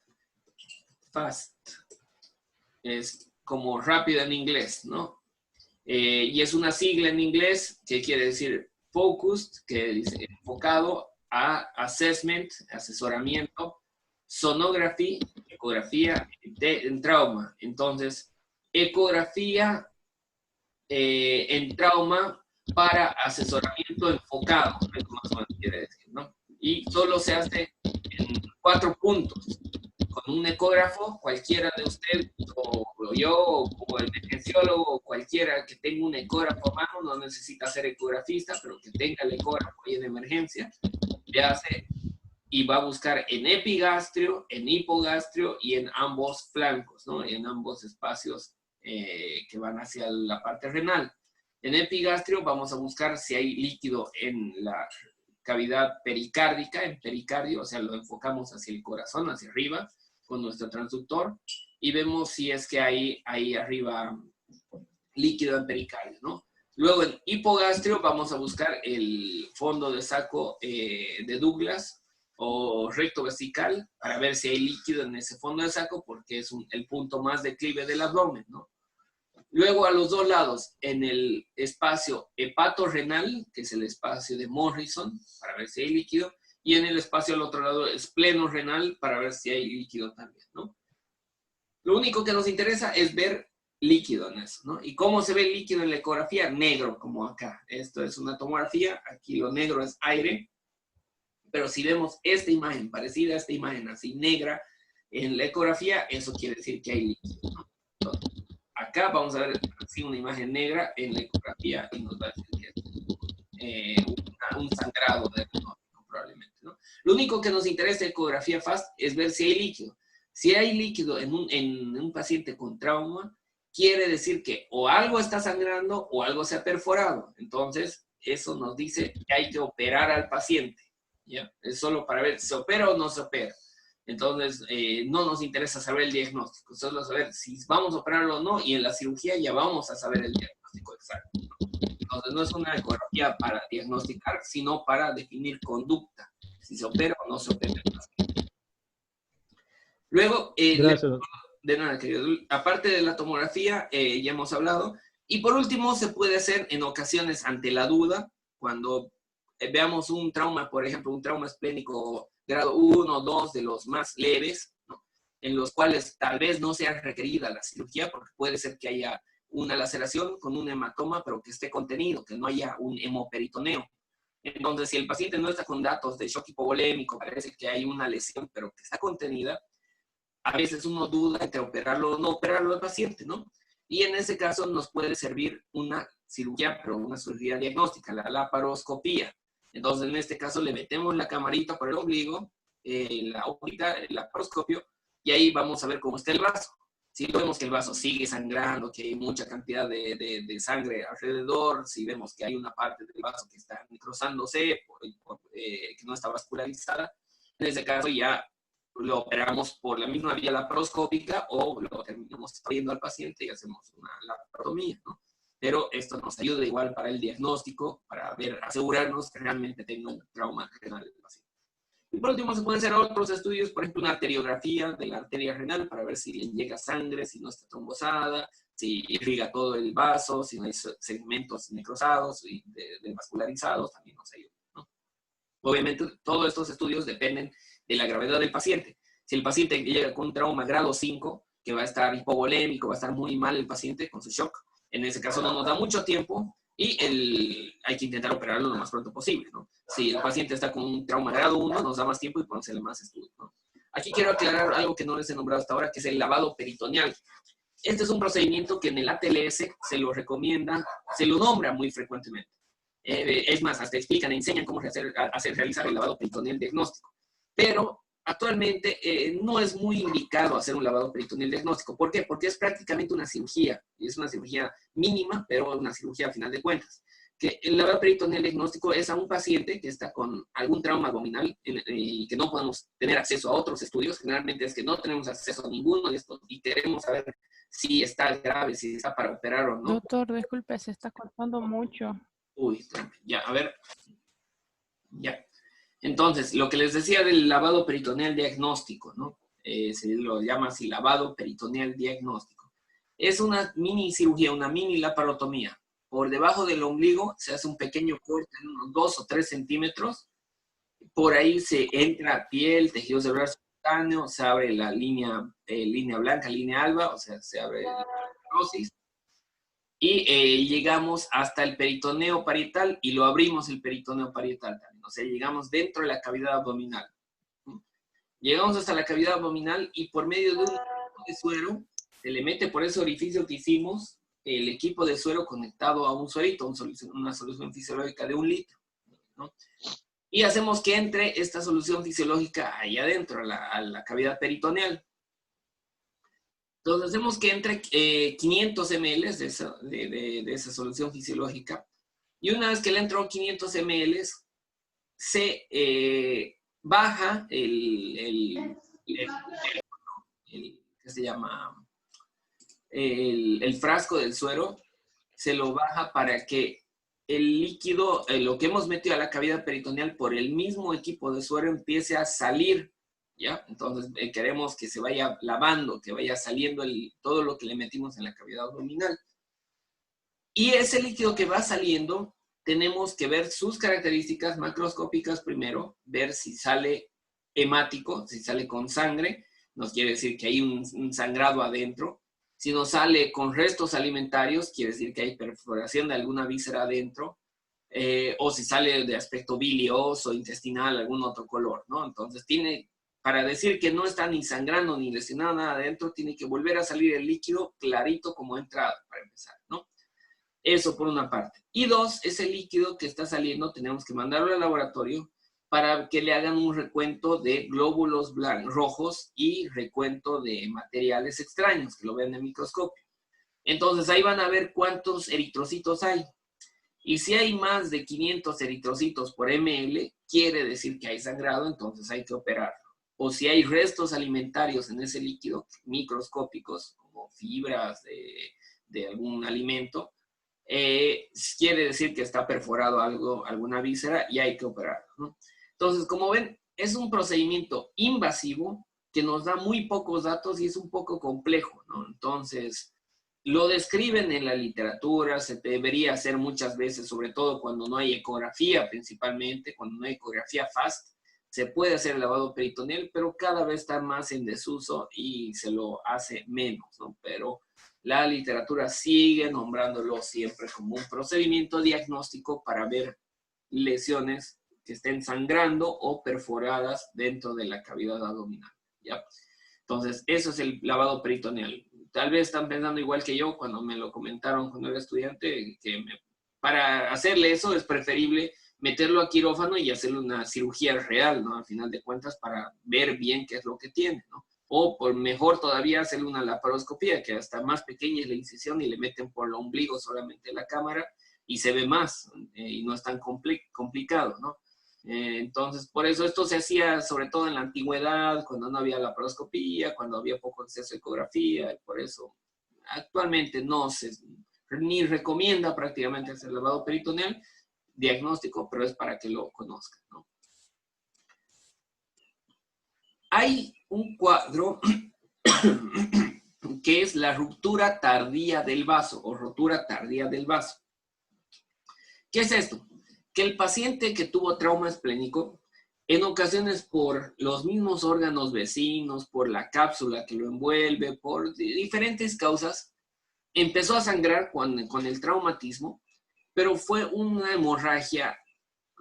FAST. Es como rápido en inglés, ¿no? Y es una sigla en inglés que quiere decir focused, que dice enfocado a assessment, asesoramiento, sonography, ecografía en trauma. Entonces, ecografía en trauma para asesoramiento enfocado, es más o menos quiere decir, ¿no? Y solo se hace en 4 puntos. Con un ecógrafo, cualquiera de ustedes, o yo, o el emergenciólogo, o cualquiera que tenga un ecógrafo a mano, no necesita ser ecografista, pero que tenga el ecógrafo ahí en emergencia, le hace y va a buscar en epigastrio, en hipogastrio y en ambos flancos, ¿no? En ambos espacios que van hacia la parte renal. En epigastrio vamos a buscar si hay líquido en la cavidad pericárdica, en pericardio, o sea, lo enfocamos hacia el corazón, hacia arriba, con nuestro transductor, y vemos si es que hay ahí arriba líquido en pericardio, ¿no? Luego en hipogastrio vamos a buscar el fondo de saco de Douglas o recto vesical para ver si hay líquido en ese fondo de saco, porque es el punto más declive del abdomen, ¿no? Luego a los dos lados, en el espacio hepatorrenal, que es el espacio de Morrison, para ver si hay líquido, y en el espacio al otro lado, espleno-renal, para ver si hay líquido también, ¿no? Lo único que nos interesa es ver líquido en eso, ¿no? ¿Y cómo se ve el líquido en la ecografía? Negro, como acá. Esto es una tomografía, aquí lo negro es aire, pero si vemos esta imagen, parecida a esta imagen, así negra, en la ecografía, eso quiere decir que hay líquido, ¿no? Entonces, acá vamos a ver así una imagen negra en la ecografía y nos va a decir que es un sangrado diagnóstico probablemente, ¿no? Lo único que nos interesa de ecografía FAST es ver si hay líquido. Si hay líquido en un paciente con trauma, quiere decir que o algo está sangrando o algo se ha perforado. Entonces, eso nos dice que hay que operar al paciente, ¿ya? Es solo para ver si se opera o no se opera. Entonces, no nos interesa saber el diagnóstico, solo saber si vamos a operarlo o no, y en la cirugía ya vamos a saber el diagnóstico exacto, ¿no? Entonces, no es una ecografía para diagnosticar, sino para definir conducta, si se opera o no se opera el paciente. Luego, de nada, querido, aparte de la tomografía, ya hemos hablado, y por último, se puede hacer en ocasiones ante la duda, cuando veamos un trauma, por ejemplo, un trauma esplénico grado 1 o 2 de los más leves, ¿no? En los cuales tal vez no sea requerida la cirugía, porque puede ser que haya una laceración con un hematoma, pero que esté contenido, que no haya un hemoperitoneo. Entonces, si el paciente no está con datos de shock hipovolémico, parece que hay una lesión, pero que está contenida, a veces uno duda entre operarlo o no operarlo al paciente, ¿no? Y en ese caso nos puede servir una cirugía, pero una cirugía diagnóstica, la laparoscopía. Entonces, en este caso, le metemos la camarita por el ombligo, la órbita, el laparoscopio, y ahí vamos a ver cómo está el vaso. Si vemos que el vaso sigue sangrando, que hay mucha cantidad de sangre alrededor, si vemos que hay una parte del vaso que está necrosándose, que no está vascularizada, en ese caso ya lo operamos por la misma vía laparoscópica o lo terminamos trayendo al paciente y hacemos una laparotomía, ¿no? Pero esto nos ayuda igual para el diagnóstico, para ver, asegurarnos que realmente tenga un trauma renal el paciente. Y por último, se pueden hacer otros estudios, por ejemplo, una arteriografía de la arteria renal para ver si le llega sangre, si no está trombosada, si irriga todo el vaso, si no hay segmentos necrosados y vascularizados, también nos ayuda, ¿no? Obviamente, todos estos estudios dependen de la gravedad del paciente. Si el paciente llega con un trauma grado 5, que va a estar hipovolémico, va a estar muy mal el paciente con su shock, en ese caso no nos da mucho tiempo y hay que intentar operarlo lo más pronto posible, ¿no? Si el paciente está con un trauma grado 1, nos da más tiempo y podemos hacerle más estudios, ¿no? Aquí quiero aclarar algo que no les he nombrado hasta ahora, que es el lavado peritoneal. Este es un procedimiento que en el ATLS se lo recomienda, se lo nombra muy frecuentemente. Es más, hasta explican, enseñan cómo realizar el lavado peritoneal diagnóstico. Pero actualmente no es muy indicado hacer un lavado peritoneal diagnóstico. ¿Por qué? Porque es prácticamente una cirugía. Y es una cirugía mínima, pero una cirugía a final de cuentas. Que el lavado peritoneal diagnóstico es a un paciente que está con algún trauma abdominal y que no podemos tener acceso a otros estudios. Generalmente es que no tenemos acceso a ninguno de estos y queremos saber si está grave, si está para operar o no. Doctor, disculpe, se está cortando mucho. Uy, ya, a ver. Ya. Entonces, lo que les decía del lavado peritoneal diagnóstico, ¿no? Se lo llama así, lavado peritoneal diagnóstico. Es una mini cirugía, una mini laparotomía. Por debajo del ombligo se hace un pequeño corte de unos 2 o 3 centímetros. Por ahí se entra piel, tejido cerebral subcutáneo, se abre la línea blanca, línea alba, o sea, se abre la necrosis. Y llegamos hasta el peritoneo parietal y lo abrimos el peritoneo parietal también. O sea, llegamos dentro de la cavidad abdominal. Llegamos hasta la cavidad abdominal y por medio de un equipo de suero, se le mete por ese orificio que hicimos el equipo de suero conectado a un suerito, una solución fisiológica de 1 litro, ¿no? Y hacemos que entre esta solución fisiológica ahí adentro, a la cavidad peritoneal. Entonces hacemos que entre 500 ml de esa solución fisiológica. Y una vez que le entró 500 ml, se baja ¿qué se llama? El frasco del suero, se lo baja para que el líquido, lo que hemos metido a la cavidad peritoneal por el mismo equipo de suero empiece a salir, ¿ya? Entonces queremos que se vaya lavando, que vaya saliendo todo lo que le metimos en la cavidad abdominal. Y ese líquido que va saliendo, tenemos que ver sus características macroscópicas primero, ver si sale hemático, si sale con sangre, nos quiere decir que hay un sangrado adentro. Si nos sale con restos alimentarios, quiere decir que hay perforación de alguna víscera adentro, o si sale de aspecto bilioso, intestinal, algún otro color, ¿no? Entonces para decir que no está ni sangrando ni lesionado nada adentro, tiene que volver a salir el líquido clarito como entrada, para empezar, ¿no? Eso por una parte. Y 2, ese líquido que está saliendo tenemos que mandarlo al laboratorio para que le hagan un recuento de glóbulos rojos y recuento de materiales extraños, que lo vean en el microscopio. Entonces ahí van a ver cuántos eritrocitos hay. Y si hay más de 500 eritrocitos por ml, quiere decir que hay sangrado, entonces hay que operarlo. O si hay restos alimentarios en ese líquido, microscópicos, como fibras de algún alimento, quiere decir que está perforado alguna víscera y hay que operarlo, ¿no? Entonces, como ven, es un procedimiento invasivo que nos da muy pocos datos y es un poco complejo, ¿no? Entonces, lo describen en la literatura, se debería hacer muchas veces, sobre todo cuando no hay ecografía principalmente, cuando no hay ecografía FAST, se puede hacer el lavado peritoneal, pero cada vez está más en desuso y se lo hace menos, ¿no? Pero la literatura sigue nombrándolo siempre como un procedimiento diagnóstico para ver lesiones que estén sangrando o perforadas dentro de la cavidad abdominal, ¿ya? Entonces, eso es el lavado peritoneal. Tal vez están pensando igual que yo cuando me lo comentaron cuando era estudiante, que para hacerle eso es preferible meterlo a quirófano y hacerle una cirugía real, ¿no? Al final de cuentas, para ver bien qué es lo que tiene, ¿no? O por mejor todavía hacerle una laparoscopía, que hasta más pequeña es la incisión y le meten por el ombligo solamente la cámara y se ve más y no es tan complicado, ¿no? Entonces, por eso esto se hacía sobre todo en la antigüedad, cuando no había laparoscopía, cuando había poco acceso a ecografía, y por eso actualmente no se ni recomienda prácticamente hacer lavado peritoneal diagnóstico, pero es para que lo conozcan, ¿no? hay un cuadro que es la ruptura tardía del vaso o rotura tardía del vaso. ¿Qué es esto? Que el paciente que tuvo trauma esplénico, en ocasiones por los mismos órganos vecinos, por la cápsula que lo envuelve, por diferentes causas, empezó a sangrar con el traumatismo, pero fue una hemorragia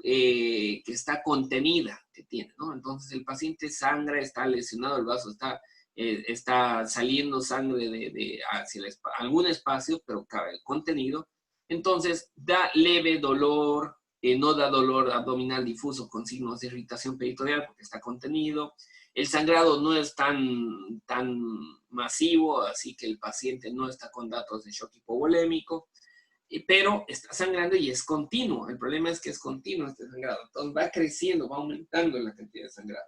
que está contenida, que tiene, ¿no? Entonces el paciente sangra, está lesionado el vaso, está saliendo sangre hacia algún espacio, pero contenido. Entonces da leve dolor, no da dolor abdominal difuso con signos de irritación peritoneal porque está contenido. El sangrado no es tan masivo, así que el paciente no está con datos de shock hipovolémico, pero está sangrando y es continuo. El problema es que es continuo este sangrado. Entonces va creciendo, va aumentando la cantidad de sangrado.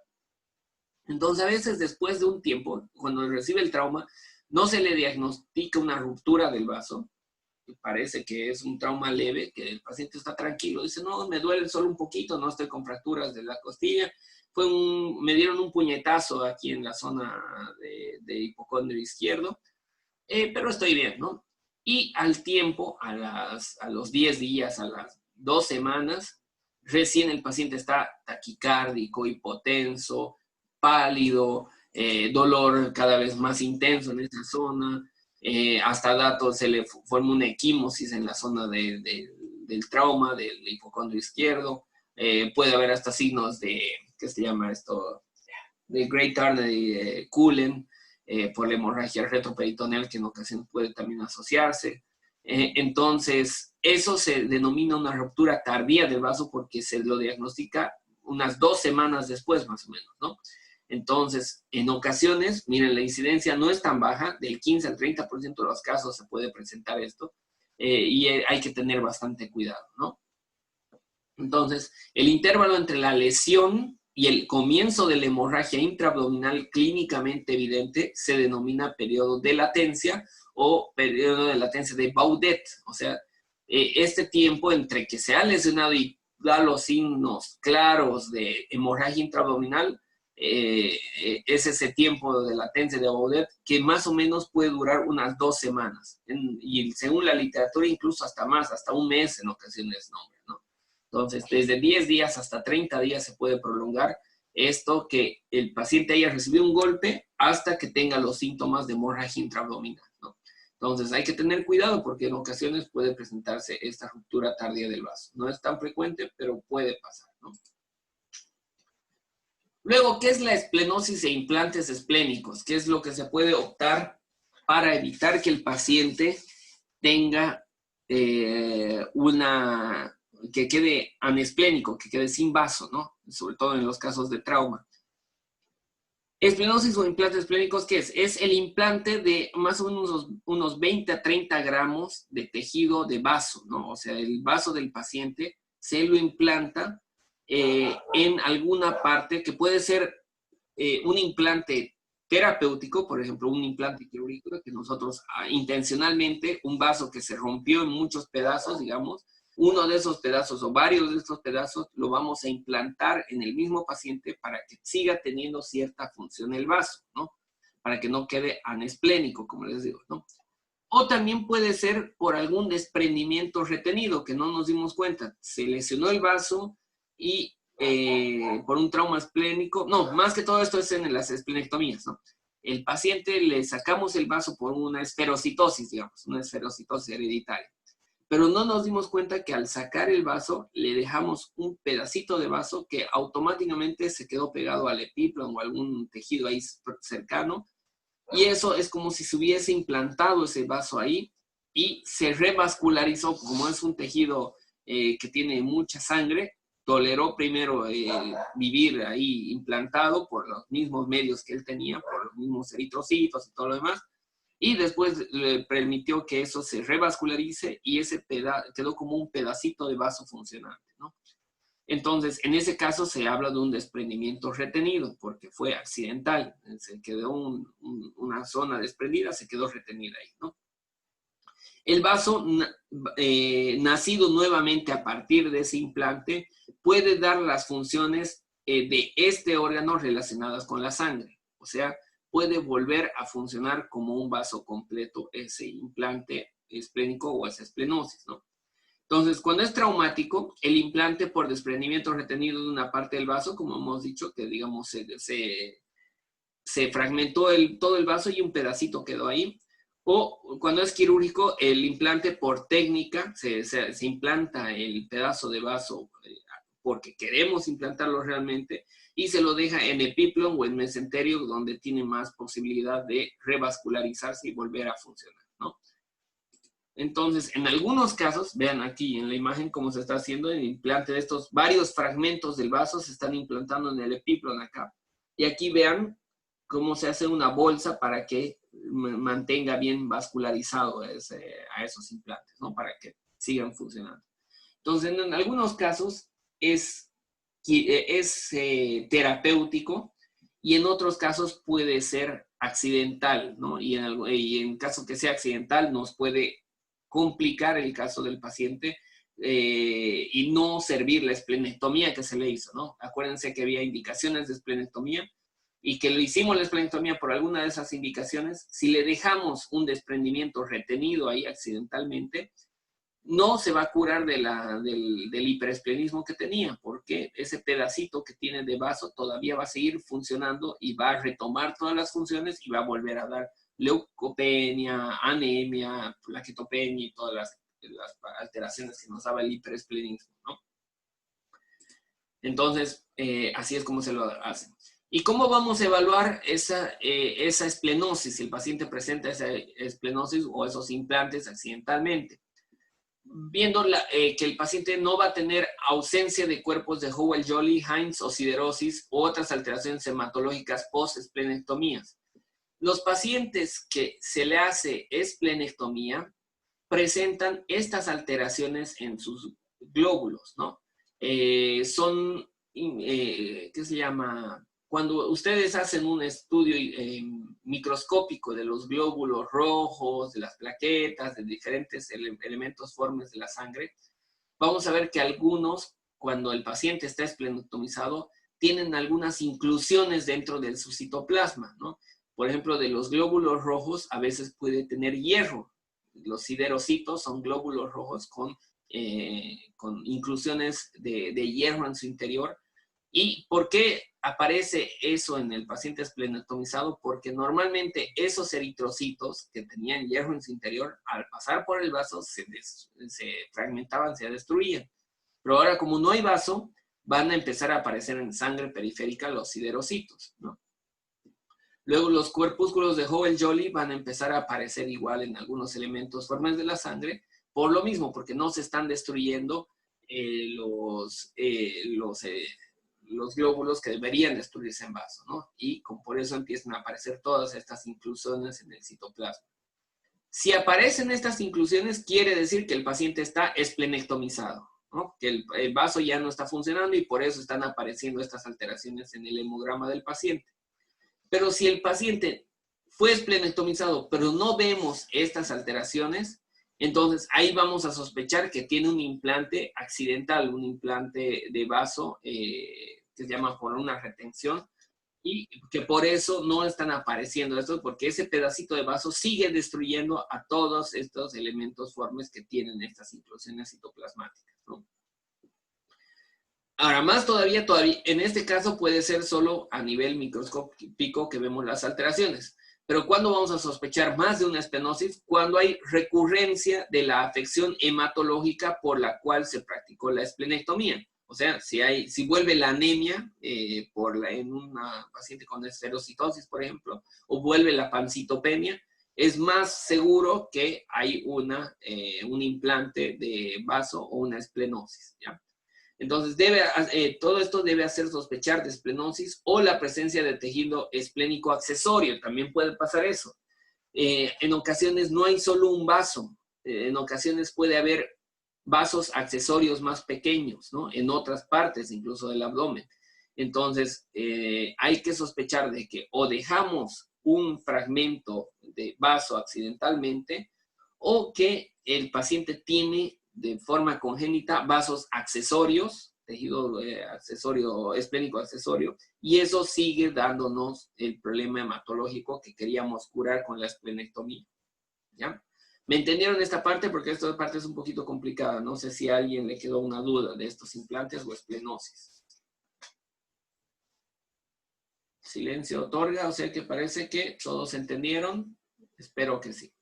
Entonces a veces después de un tiempo, cuando recibe el trauma, no se le diagnostica una ruptura del vaso. Parece que es un trauma leve, que el paciente está tranquilo. Dice, no, me duele solo un poquito, no estoy con fracturas de la costilla. Me dieron un puñetazo aquí en la zona de hipocondrio izquierdo, pero estoy bien, ¿no? Y al tiempo, a los 10 días, a las 2 semanas, recién el paciente está taquicárdico, hipotenso, pálido, dolor cada vez más intenso en esta zona, hasta datos se le forma una equimosis en la zona del trauma, del hipocondrio izquierdo, puede haber hasta signos de, ¿qué se llama esto? De Great Tardy Cullen, por la hemorragia retroperitoneal que en ocasiones puede también asociarse. Entonces, eso se denomina una ruptura tardía del vaso porque se lo diagnostica unas 2 semanas después, más o menos, ¿no? Entonces, en ocasiones, miren, la incidencia no es tan baja, del 15 al 30% de los casos se puede presentar esto, y hay que tener bastante cuidado, ¿no? Entonces, el intervalo entre la lesión y el comienzo de la hemorragia intraabdominal clínicamente evidente se denomina periodo de latencia o periodo de latencia de Baudet. O sea, este tiempo entre que se ha lesionado y da los signos claros de hemorragia intraabdominal, es ese tiempo de latencia de Baudet que más o menos puede durar unas 2 semanas. Y según la literatura, incluso hasta más, hasta un mes en ocasiones, ¿no? Entonces, desde 10 días hasta 30 días se puede prolongar esto, que el paciente haya recibido un golpe hasta que tenga los síntomas de hemorragia intraabdominal, ¿no? Entonces, hay que tener cuidado porque en ocasiones puede presentarse esta ruptura tardía del vaso. No es tan frecuente, pero puede pasar, ¿no? Luego, ¿qué es la esplenosis e implantes esplénicos? ¿Qué es lo que se puede optar para evitar que el paciente tenga que quede anesplénico, que quede sin vaso, ¿no? Sobre todo en los casos de trauma. Esplenosis o implantes esplénicos, ¿qué es? Es el implante de más o menos unos 20 a 30 gramos de tejido de vaso, ¿no? O sea, el vaso del paciente se lo implanta en alguna parte que puede ser un implante terapéutico, por ejemplo, un implante quirúrgico, que nosotros intencionalmente, un vaso que se rompió en muchos pedazos, digamos, uno de esos pedazos o varios de estos pedazos lo vamos a implantar en el mismo paciente para que siga teniendo cierta función el vaso, ¿no? Para que no quede anesplénico, como les digo, ¿no? O también puede ser por algún desprendimiento retenido que no nos dimos cuenta. Se lesionó el vaso y por un trauma esplénico, no, más que todo esto es en las esplenectomías, ¿no? El paciente le sacamos el vaso por una esferocitosis, digamos, una esferocitosis hereditaria. Pero no nos dimos cuenta que al sacar el vaso, le dejamos un pedacito de vaso que automáticamente se quedó pegado al epíplon o algún tejido ahí cercano. Y eso es como si se hubiese implantado ese vaso ahí y se revascularizó, como es un tejido que tiene mucha sangre, toleró primero vivir ahí implantado por los mismos medios que él tenía, por los mismos eritrocitos y todo lo demás. Y después le permitió que eso se revascularice y ese quedó como un pedacito de vaso funcionante, ¿no? Entonces, en ese caso se habla de un desprendimiento retenido porque fue accidental. Se quedó una zona desprendida, se quedó retenida ahí, ¿no? El vaso nacido nuevamente a partir de ese implante puede dar las funciones de este órgano relacionadas con la sangre. O sea, puede volver a funcionar como un vaso completo ese implante esplénico o esa esplenosis, ¿no? Entonces, cuando es traumático, el implante por desprendimiento retenido de una parte del vaso, como hemos dicho, que digamos se fragmentó todo el vaso y un pedacito quedó ahí. O cuando es quirúrgico, el implante por técnica, se implanta el pedazo de vaso porque queremos implantarlo realmente y se lo deja en epiplon o en mesenterio, donde tiene más posibilidad de revascularizarse y volver a funcionar, ¿no? Entonces, en algunos casos, vean aquí en la imagen cómo se está haciendo el implante de estos varios fragmentos del vaso, se están implantando en el epiplon acá. Y aquí vean cómo se hace una bolsa para que mantenga bien vascularizado a esos implantes, ¿no? Para que sigan funcionando. Entonces, en algunos casos es terapéutico y en otros casos puede ser accidental, ¿no? Y en caso que sea accidental nos puede complicar el caso del paciente y no servir la esplenectomía que se le hizo, ¿no? Acuérdense que había indicaciones de esplenectomía y que le hicimos la esplenectomía por alguna de esas indicaciones. Si le dejamos un desprendimiento retenido ahí accidentalmente, no se va a curar del hiperesplenismo que tenía, porque ese pedacito que tiene de vaso todavía va a seguir funcionando y va a retomar todas las funciones y va a volver a dar leucopenia, anemia, plaquetopenia y todas las alteraciones que nos daba el hiperesplenismo, ¿no? Entonces, así es como se lo hace. ¿Y cómo vamos a evaluar esa esplenosis? Si el paciente presenta esa esplenosis o esos implantes accidentalmente. Viendo que el paciente no va a tener ausencia de cuerpos de Howell-Jolly, Heinz o siderosis u otras alteraciones hematológicas post-esplenectomías. Los pacientes que se le hace esplenectomía presentan estas alteraciones en sus glóbulos, ¿no? ¿qué se llama? Cuando ustedes hacen un estudio microscópico de los glóbulos rojos, de las plaquetas, de diferentes elementos formes de la sangre, vamos a ver que algunos, cuando el paciente está esplenectomizado, tienen algunas inclusiones dentro de su citoplasma, ¿no? Por ejemplo, de los glóbulos rojos a veces puede tener hierro. Los siderocitos son glóbulos rojos con inclusiones de hierro en su interior. ¿Y por qué aparece eso en el paciente esplenectomizado? Porque normalmente esos eritrocitos que tenían hierro en su interior, al pasar por el vaso, se fragmentaban, se destruían. Pero ahora, como no hay vaso, van a empezar a aparecer en sangre periférica los siderocitos, ¿no? Luego los corpúsculos de Howell-Jolly van a empezar a aparecer igual en algunos elementos formes de la sangre, por lo mismo, porque no se están destruyendo los glóbulos que deberían destruirse en vaso, ¿no? Y por eso empiezan a aparecer todas estas inclusiones en el citoplasma. Si aparecen estas inclusiones, quiere decir que el paciente está esplenectomizado, ¿no? Que el vaso ya no está funcionando y por eso están apareciendo estas alteraciones en el hemograma del paciente. Pero si el paciente fue esplenectomizado, pero no vemos estas alteraciones, entonces ahí vamos a sospechar que tiene un implante accidental, un implante de vaso que se llama por una retención y que por eso no están apareciendo estos, porque ese pedacito de vaso sigue destruyendo a todos estos elementos formes que tienen estas inclusiones citoplasmáticas, ¿no? Ahora, más todavía, en este caso puede ser solo a nivel microscópico que vemos las alteraciones. Pero ¿cuándo vamos a sospechar más de una esplenosis? Cuando hay recurrencia de la afección hematológica por la cual se practicó la esplenectomía. O sea, si vuelve la anemia en una paciente con esferocitosis, por ejemplo, o vuelve la pancitopenia, es más seguro que hay un implante de vaso o una esplenosis, ¿ya? Entonces, todo esto debe hacer sospechar de esplenosis o la presencia de tejido esplénico accesorio. También puede pasar eso. En ocasiones no hay solo un vaso. En ocasiones puede haber vasos accesorios más pequeños, ¿no? En otras partes, incluso del abdomen. Entonces, hay que sospechar de que o dejamos un fragmento de vaso accidentalmente o que el paciente tiene de forma congénita vasos accesorios tejido accesorio, esplénico accesorio, y eso sigue dándonos el problema hematológico que queríamos curar con la esplenectomía. ¿Ya? ¿Me entendieron esta parte? Porque esta parte es un poquito complicada. No sé si a alguien le quedó una duda de estos implantes o esplenosis. Silencio otorga, o sea que parece que todos entendieron. Espero que sí.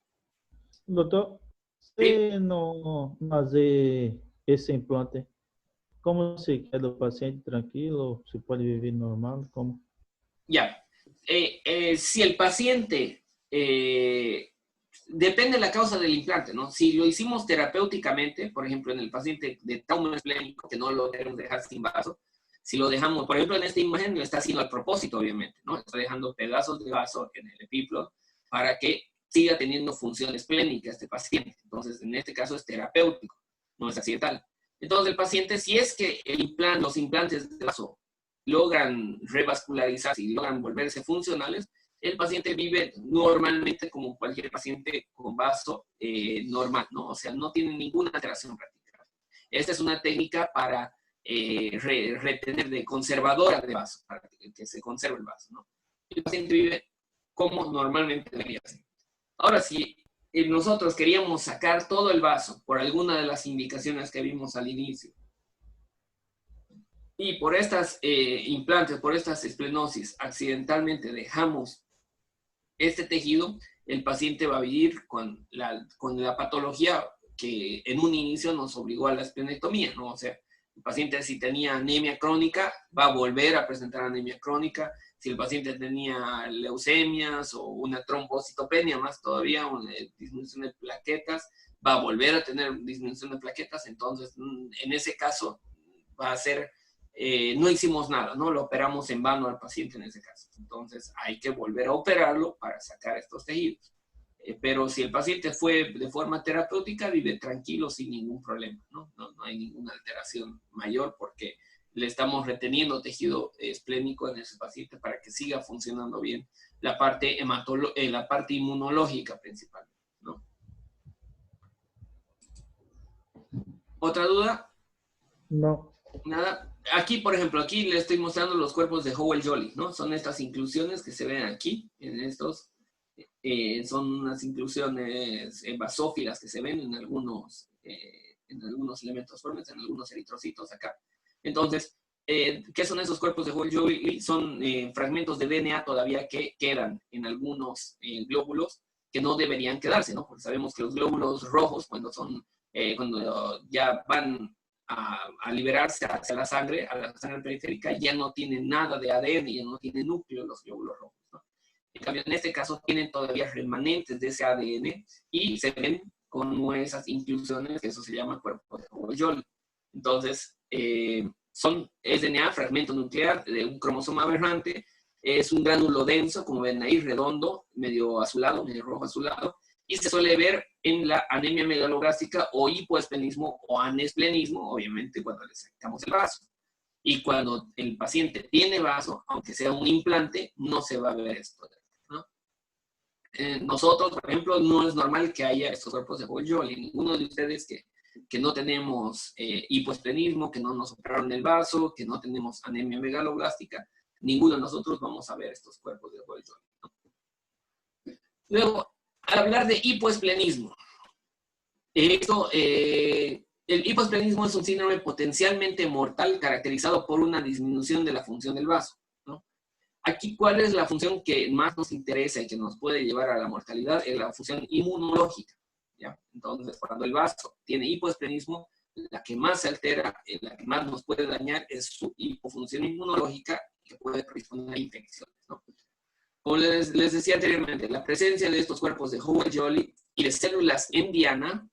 Doutor, se não fazer esse implante, como se queda o paciente tranquilo? Se pode viver normal? Como? Ya. Si el paciente, depende de la causa del implante, ¿no? Si lo hicimos terapéuticamente, por ejemplo, en el paciente de trauma esplénico, que no lo queremos dejar sin vaso, si lo dejamos, por ejemplo, en esta imagen lo está haciendo al propósito, obviamente, ¿no? Está dejando pedazos de vaso en el epiplo para que siga teniendo función esplénica este paciente. Entonces, en este caso es terapéutico, no es accidental. Entonces, el paciente, si es que los implantes de vaso logran revascularizarse y logran volverse funcionales, el paciente vive normalmente como cualquier paciente con vaso normal, ¿no? O sea, no tiene ninguna alteración práctica. Esta es una técnica para retener de conservadora de vaso, para que se conserve el vaso, ¿no? El paciente vive como normalmente debería ser. Ahora, si nosotros queríamos sacar todo el vaso por alguna de las indicaciones que vimos al inicio, y por estas implantes, por estas esplenosis, accidentalmente dejamos este tejido, el paciente va a vivir con la patología que en un inicio nos obligó a la esplenectomía, ¿no? O sea, el paciente si tenía anemia crónica, va a volver a presentar anemia crónica. Si el paciente tenía leucemias o una trombocitopenia, más todavía, una disminución de plaquetas, va a volver a tener disminución de plaquetas. Entonces, en ese caso, va a ser, no hicimos nada, ¿no? Lo operamos en vano al paciente en ese caso. Entonces, hay que volver a operarlo para sacar estos tejidos. Pero si el paciente fue de forma terapéutica, vive tranquilo sin ningún problema, ¿no? No hay ninguna alteración mayor porque le estamos reteniendo tejido esplénico en ese paciente para que siga funcionando bien la parte inmunológica principalmente, ¿no? ¿Otra duda? No. Nada. Aquí, por ejemplo, aquí le estoy mostrando los cuerpos de Howell-Jolly, ¿no? Son estas inclusiones que se ven aquí, en estos. Son unas inclusiones basófilas que se ven en algunos elementos formes, en algunos eritrocitos acá. Entonces, ¿qué son esos cuerpos de Howell-Jolly? Son fragmentos de DNA todavía que quedan en algunos glóbulos que no deberían quedarse, ¿no? Porque sabemos que los glóbulos rojos, cuando ya van a liberarse hacia la sangre, a la sangre periférica, ya no tienen nada de ADN, ya no tienen núcleo los glóbulos rojos, ¿no? En cambio, en este caso tienen todavía remanentes de ese ADN y se ven como esas inclusiones, que eso se llama cuerpo de Howell-Jolly. Entonces, es DNA, fragmento nuclear de un cromosoma aberrante, es un gránulo denso, como ven ahí, redondo, medio azulado, medio rojo azulado, y se suele ver en la anemia megaloblástica o hipoesplenismo o anesplenismo, obviamente cuando le sacamos el vaso. Y cuando el paciente tiene vaso, aunque sea un implante, no se va a ver esto, ¿no? Nosotros, por ejemplo, no es normal que haya estos cuerpos de Howell-Jolly. Ninguno de ustedes que no tenemos hipoesplenismo, que no nos operaron el vaso, que no tenemos anemia megaloblástica, ninguno de nosotros vamos a ver estos cuerpos de Howell-Jolly, ¿no? Luego, al hablar de hipoesplenismo, el hipoesplenismo es un síndrome potencialmente mortal caracterizado por una disminución de la función del vaso, ¿no? Aquí, ¿cuál es la función que más nos interesa y que nos puede llevar a la mortalidad? Es la función inmunológica, ¿ya? Entonces, cuando el vaso tiene hipoesplenismo, la que más se altera, la que más nos puede dañar es su hipofunción inmunológica, que puede corresponder a infecciones, ¿no? Como les decía anteriormente, la presencia de estos cuerpos de Howell-Jolly y de células en diana,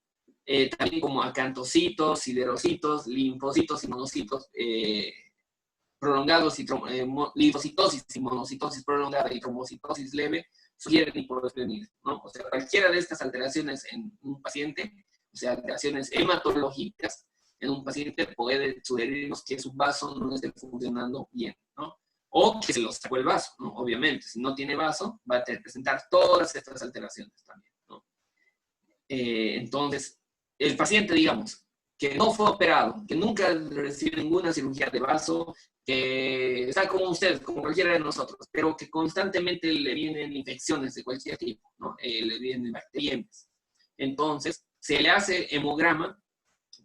también como acantocitos, siderocitos, linfocitos y monocitos prolongados, y linfocitosis y monocitosis prolongada y trombocitosis leve, sugieren hipoesplenismo, ¿no? O sea, cualquiera de estas alteraciones en un paciente, o sea, alteraciones hematológicas en un paciente, puede sugerirnos que su vaso no esté funcionando bien, ¿no? O que se lo sacó el vaso, ¿no? Obviamente, si no tiene vaso, va a presentar todas estas alteraciones también, ¿no? Entonces, el paciente, digamos, que no fue operado, que nunca recibió ninguna cirugía de vaso, que está como usted, como cualquiera de nosotros, pero que constantemente le vienen infecciones de cualquier tipo, ¿no? Le vienen bacterias. Entonces, se le hace hemograma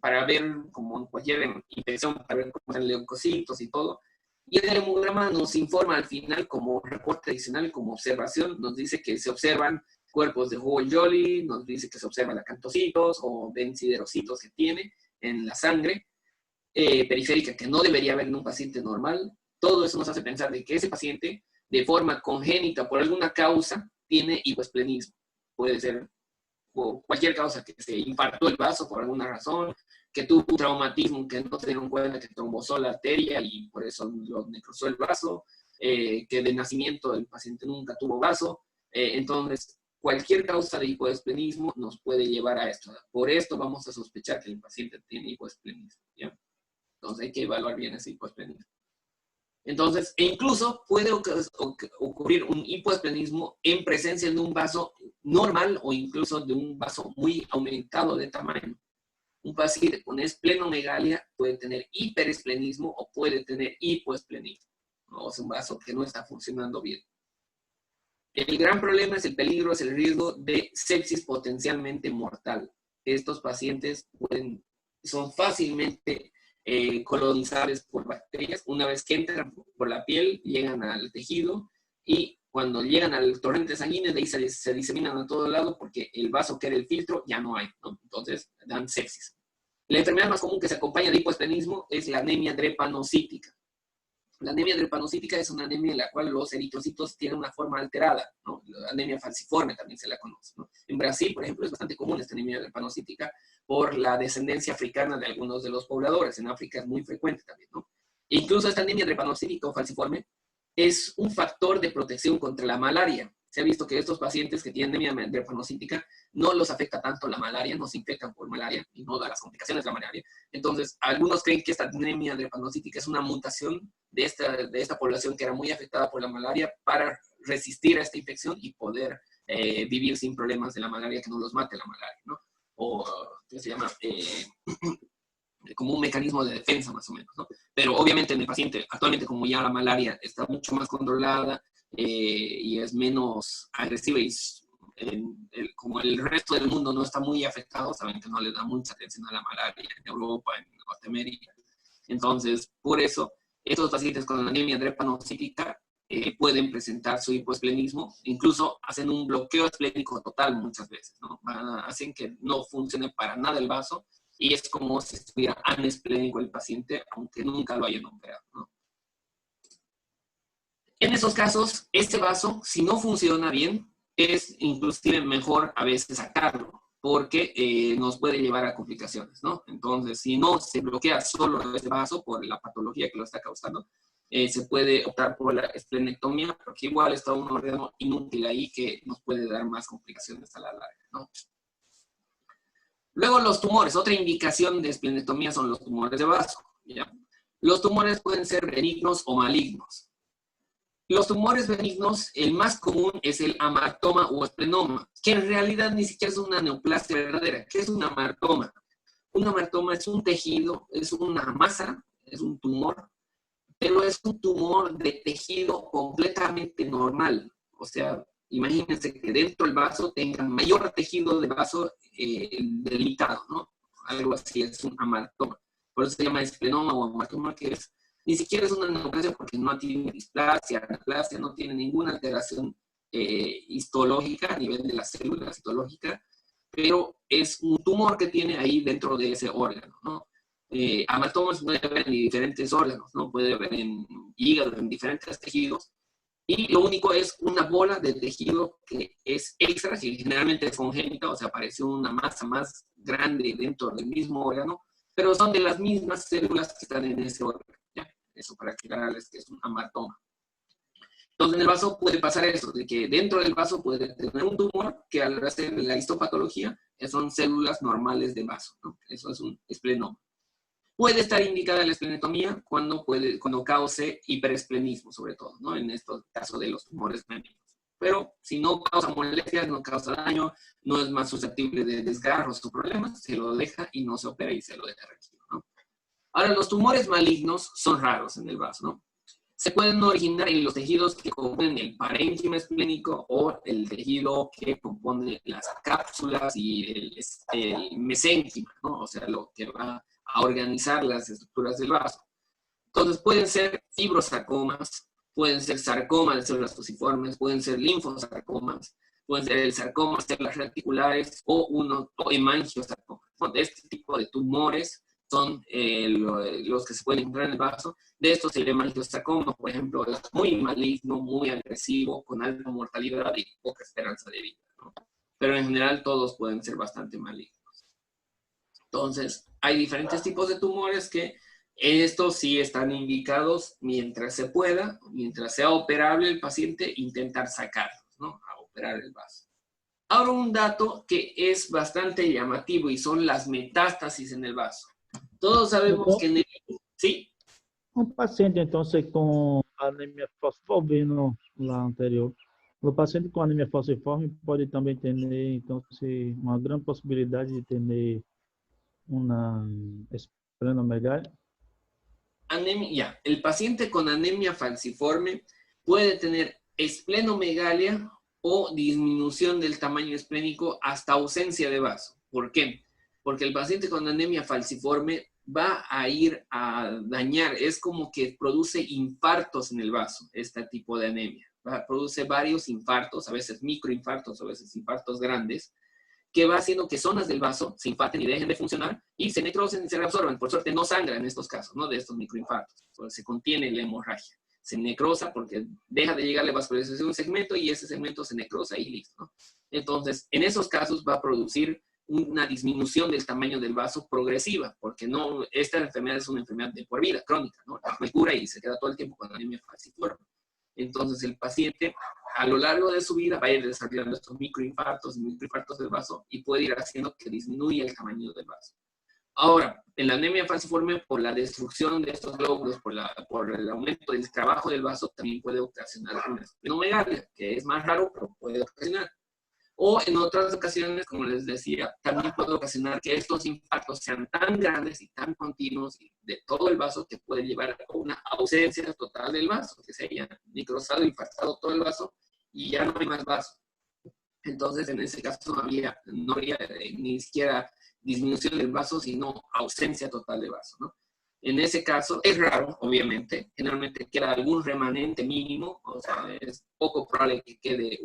para ver, como cualquier infección, para ver cómo están leucocitos y todo. Y el hemograma nos informa al final, como reporte adicional, como observación, nos dice que se observan cuerpos de Hall-Joly, nos dice que se observan acantocitos o dendriderocitos que tiene en la sangre periférica, que no debería haber en un paciente normal. Todo eso nos hace pensar de que ese paciente, de forma congénita, por alguna causa, tiene hipoesplenismo. Puede ser por cualquier causa, que se infartó el vaso por alguna razón, que tuvo un traumatismo que no se dieron cuenta que trombosó la arteria y por eso lo necrosó el vaso, que de nacimiento el paciente nunca tuvo vaso. Entonces, cualquier causa de hipoesplenismo nos puede llevar a esto. Por esto vamos a sospechar que el paciente tiene hipoesplenismo, ¿ya? Entonces hay que evaluar bien ese hipoesplenismo. Entonces, e incluso puede ocurrir un hipoesplenismo en presencia de un vaso normal o incluso de un vaso muy aumentado de tamaño. Un paciente con esplenomegalia puede tener hiperesplenismo o puede tener hipoesplenismo, ¿no? Es un vaso que no está funcionando bien. El gran problema es el peligro, es el riesgo de sepsis potencialmente mortal. Estos pacientes son fácilmente colonizables por bacterias. Una vez que entran por la piel, llegan al tejido y cuando llegan al torrente sanguíneo, de ahí se diseminan a todo lado porque el vaso que era el filtro ya no hay, ¿no? Entonces dan sepsis. La enfermedad más común que se acompaña de hipoesplenismo es la anemia drepanocítica. La anemia drepanocítica es una anemia en la cual los eritrocitos tienen una forma alterada, ¿no? La anemia falciforme también se la conoce, ¿no? En Brasil, por ejemplo, es bastante común esta anemia drepanocítica por la descendencia africana de algunos de los pobladores. En África es muy frecuente también, ¿no? E incluso esta anemia drepanocítica o falciforme es un factor de protección contra la malaria. Se ha visto que estos pacientes que tienen anemia drepanocítica no los afecta tanto la malaria, no se infectan por malaria y no da las complicaciones de la malaria. Entonces, algunos creen que esta anemia drepanocítica es una mutación de esta población que era muy afectada por la malaria para resistir a esta infección y poder vivir sin problemas de la malaria, que no los mate la malaria, ¿no? O, ¿qué se llama? Como un mecanismo de defensa, más o menos, ¿no? Pero obviamente en el paciente, actualmente como ya la malaria está mucho más controlada y es menos agresiva y como el resto del mundo no está muy afectado, saben que no le da mucha atención a la malaria en Europa, en Norteamérica. Entonces, por eso, estos pacientes con anemia drepanocítica pueden presentar su hipoesplenismo, incluso hacen un bloqueo esplénico total muchas veces, ¿no? Hacen que no funcione para nada el vaso y es como si estuviera anesplénico el paciente, aunque nunca lo hayan operado, ¿no? En esos casos, este vaso, si no funciona bien, es inclusive mejor a veces sacarlo, porque nos puede llevar a complicaciones, ¿no? Entonces, si no se bloquea solo este vaso por la patología que lo está causando, se puede optar por la esplenectomía, porque igual está un órgano inútil ahí que nos puede dar más complicaciones a la larga, ¿no? Luego los tumores. Otra indicación de esplenectomía son los tumores de vaso, ¿ya? Los tumores pueden ser benignos o malignos. Los tumores benignos, el más común es el amartoma o esplenoma, que en realidad ni siquiera es una neoplasia verdadera. ¿Qué es un amartoma? Un amartoma es un tejido, es una masa, es un tumor, pero es un tumor de tejido completamente normal. O sea, imagínense que dentro del vaso tenga mayor tejido de vaso delicado, ¿no? Algo así es un amartoma. Por eso se llama esplenoma o amartoma, que ni siquiera es una neoplasia porque no tiene displasia, anaplasia, no tiene ninguna alteración histológica a nivel de la célula histológica, pero es un tumor que tiene ahí dentro de ese órgano, ¿no? Amatomas puede haber en diferentes órganos, ¿no? Puede haber en hígado, en diferentes tejidos, y lo único es una bola de tejido que es extra, que generalmente es congénita, o sea, aparece una masa más grande dentro del mismo órgano, pero son de las mismas células que están en ese órgano, ¿ya? Eso para aclararles que es un amartoma. Entonces en el vaso puede pasar eso, de que dentro del vaso puede tener un tumor que al hacer la histopatología son células normales de vaso, ¿no? Eso es un esplenoma. Puede estar indicada la esplenectomía cuando cause hiperesplenismo, sobre todo, ¿no? En estos casos de los tumores benignos. Pero si no causa molestias, no causa daño, no es más susceptible de desgarros o problemas, se lo deja y no se opera y se lo deja tranquilo, ¿no? Ahora, los tumores malignos son raros en el vaso, ¿no? Se pueden originar en los tejidos que componen el parénquima esplénico o el tejido que compone las cápsulas y el mesénquima, ¿no? O sea, lo que va a organizar las estructuras del vaso. Entonces, pueden ser fibrosarcomas, pueden ser sarcomas de células fusiformes, pueden ser linfosarcomas, pueden ser el sarcoma de células reticulares o hemangiosarcomas. De este tipo de tumores son los que se pueden encontrar en el vaso. De estos, el hemangiosarcoma, por ejemplo, es muy maligno, muy agresivo, con alta mortalidad y poca esperanza de vida, ¿no? Pero en general todos pueden ser bastante malignos. Entonces, hay diferentes tipos de tumores que estos sí están indicados mientras se pueda, mientras sea operable el paciente, intentar sacarlos, ¿no? A operar el vaso. Ahora un dato que es bastante llamativo y son las metástasis en el vaso. Todos sabemos que en el... ¿Sí? Um paciente, então, com anemia falciforme lá anterior, o paciente com anemia falciforme pode também ter, então, uma grande possibilidade de ter uma esplenomegalia. Anemia, el paciente con anemia falciforme puede tener esplenomegalia o disminución del tamaño esplénico hasta ausencia de vaso. ¿Por qué? Porque el paciente con anemia falciforme va a ir a dañar, es como que produce infartos en el vaso, este tipo de anemia. Produce varios infartos, a veces microinfartos, a veces infartos grandes, que va haciendo que zonas del vaso se infarten y dejen de funcionar y se necrosen y se reabsorban. Por suerte no sangra en estos casos, ¿no? De estos microinfartos. Pues se contiene la hemorragia. Se necrosa porque deja de llegar la vascularización de un segmento y ese segmento se necrosa y listo, ¿no? Entonces, en esos casos va a producir una disminución del tamaño del vaso progresiva, porque no, esta enfermedad es una enfermedad de por vida, crónica, ¿no? No cura y se queda todo el tiempo con anemia falciforme. Entonces, el paciente a lo largo de su vida va a ir desarrollando estos microinfartos y microinfartos del vaso y puede ir haciendo que disminuya el tamaño del vaso. Ahora, en la anemia falciforme, por la destrucción de estos glóbulos, por el aumento del trabajo del vaso, también puede ocasionar una esplenomegalia, que es más raro, pero puede ocasionar. O en otras ocasiones, como les decía, también puede ocasionar que estos infartos sean tan grandes y tan continuos de todo el vaso que puede llevar a una ausencia total del vaso, que se haya necrosado, infartado todo el vaso y ya no hay más vaso. Entonces, en ese caso no habría ni siquiera disminución del vaso, sino ausencia total de vaso, ¿no? En ese caso, es raro, obviamente. Generalmente queda algún remanente mínimo, o sea, es poco probable que quede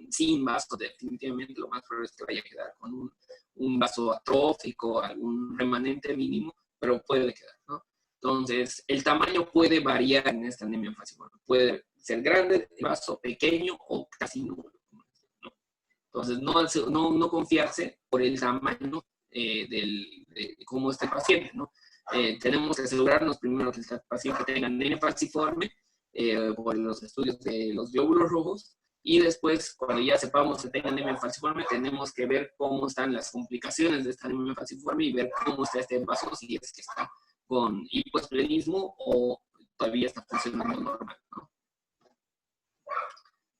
sin vaso. Definitivamente lo más probable es que vaya a quedar con un vaso atrófico, algún remanente mínimo, pero puede quedar, ¿no? Entonces, el tamaño puede variar en esta anemia falciforme. Puede ser grande, el vaso pequeño o casi nulo, ¿no? Entonces, no confiarse por el tamaño de cómo está el paciente, ¿no? Tenemos que asegurarnos primero que el paciente tenga anemia falciforme por los estudios de los glóbulos rojos y después, cuando ya sepamos que tenga anemia falciforme, tenemos que ver cómo están las complicaciones de esta anemia falciforme y ver cómo está este vaso, si es que está con hipoesplenismo o todavía está funcionando normal, ¿no?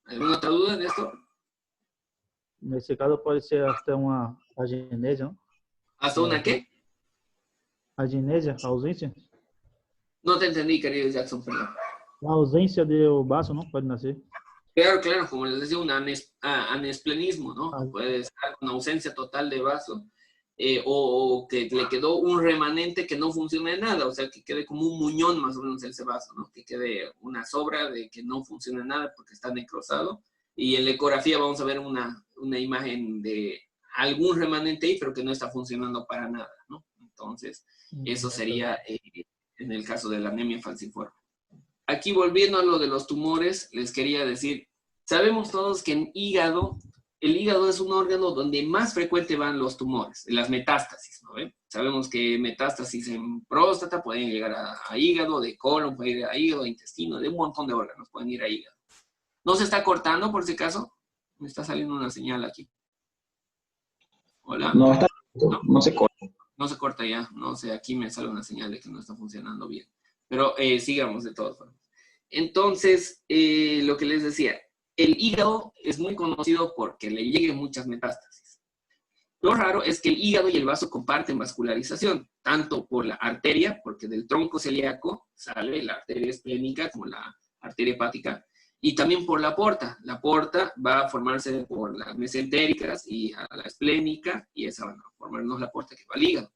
¿Alguna otra duda de esto? Nesse caso pode ser até uma agenesia, não? ¿Hasta una qué? Agenesia, ausência. No te entendí, querido Jackson, perdón. A ausência do vaso não pode nascer. Claro, claro, como les decía, un anesplenismo, ¿no? Puede estar con ausencia total de vaso o que le quedó un remanente que no funciona en nada, o sea, que quede como un muñón más o menos ese vaso, ¿no? Que quede una sobra de que no funciona en nada porque está necrosado. Y en la ecografía vamos a ver una imagen de algún remanente ahí, pero que no está funcionando para nada, ¿no? Entonces, eso sería en el caso de la anemia falciforme. Aquí, volviendo a lo de los tumores, les quería decir, sabemos todos que el hígado es un órgano donde más frecuente van los tumores, las metástasis, ¿no ven? Sabemos que metástasis en próstata pueden llegar a hígado, de colon, pueden ir a hígado, intestino, de un montón de órganos pueden ir a hígado. ¿No se está cortando por si acaso? Me está saliendo una señal aquí. Hola. No, no se corta. No se corta ya, no sé, aquí me sale una señal de que no está funcionando bien. Pero sigamos de todas formas. Entonces, lo que les decía, el hígado es muy conocido porque le lleguen muchas metástasis. Lo raro es que el hígado y el vaso comparten vascularización, tanto por la arteria, porque del tronco celíaco sale la arteria esplénica como la arteria hepática, y también por la porta. La porta va a formarse por las mesentéricas y a la esplénica, y esa va a formarnos la porta que va al hígado.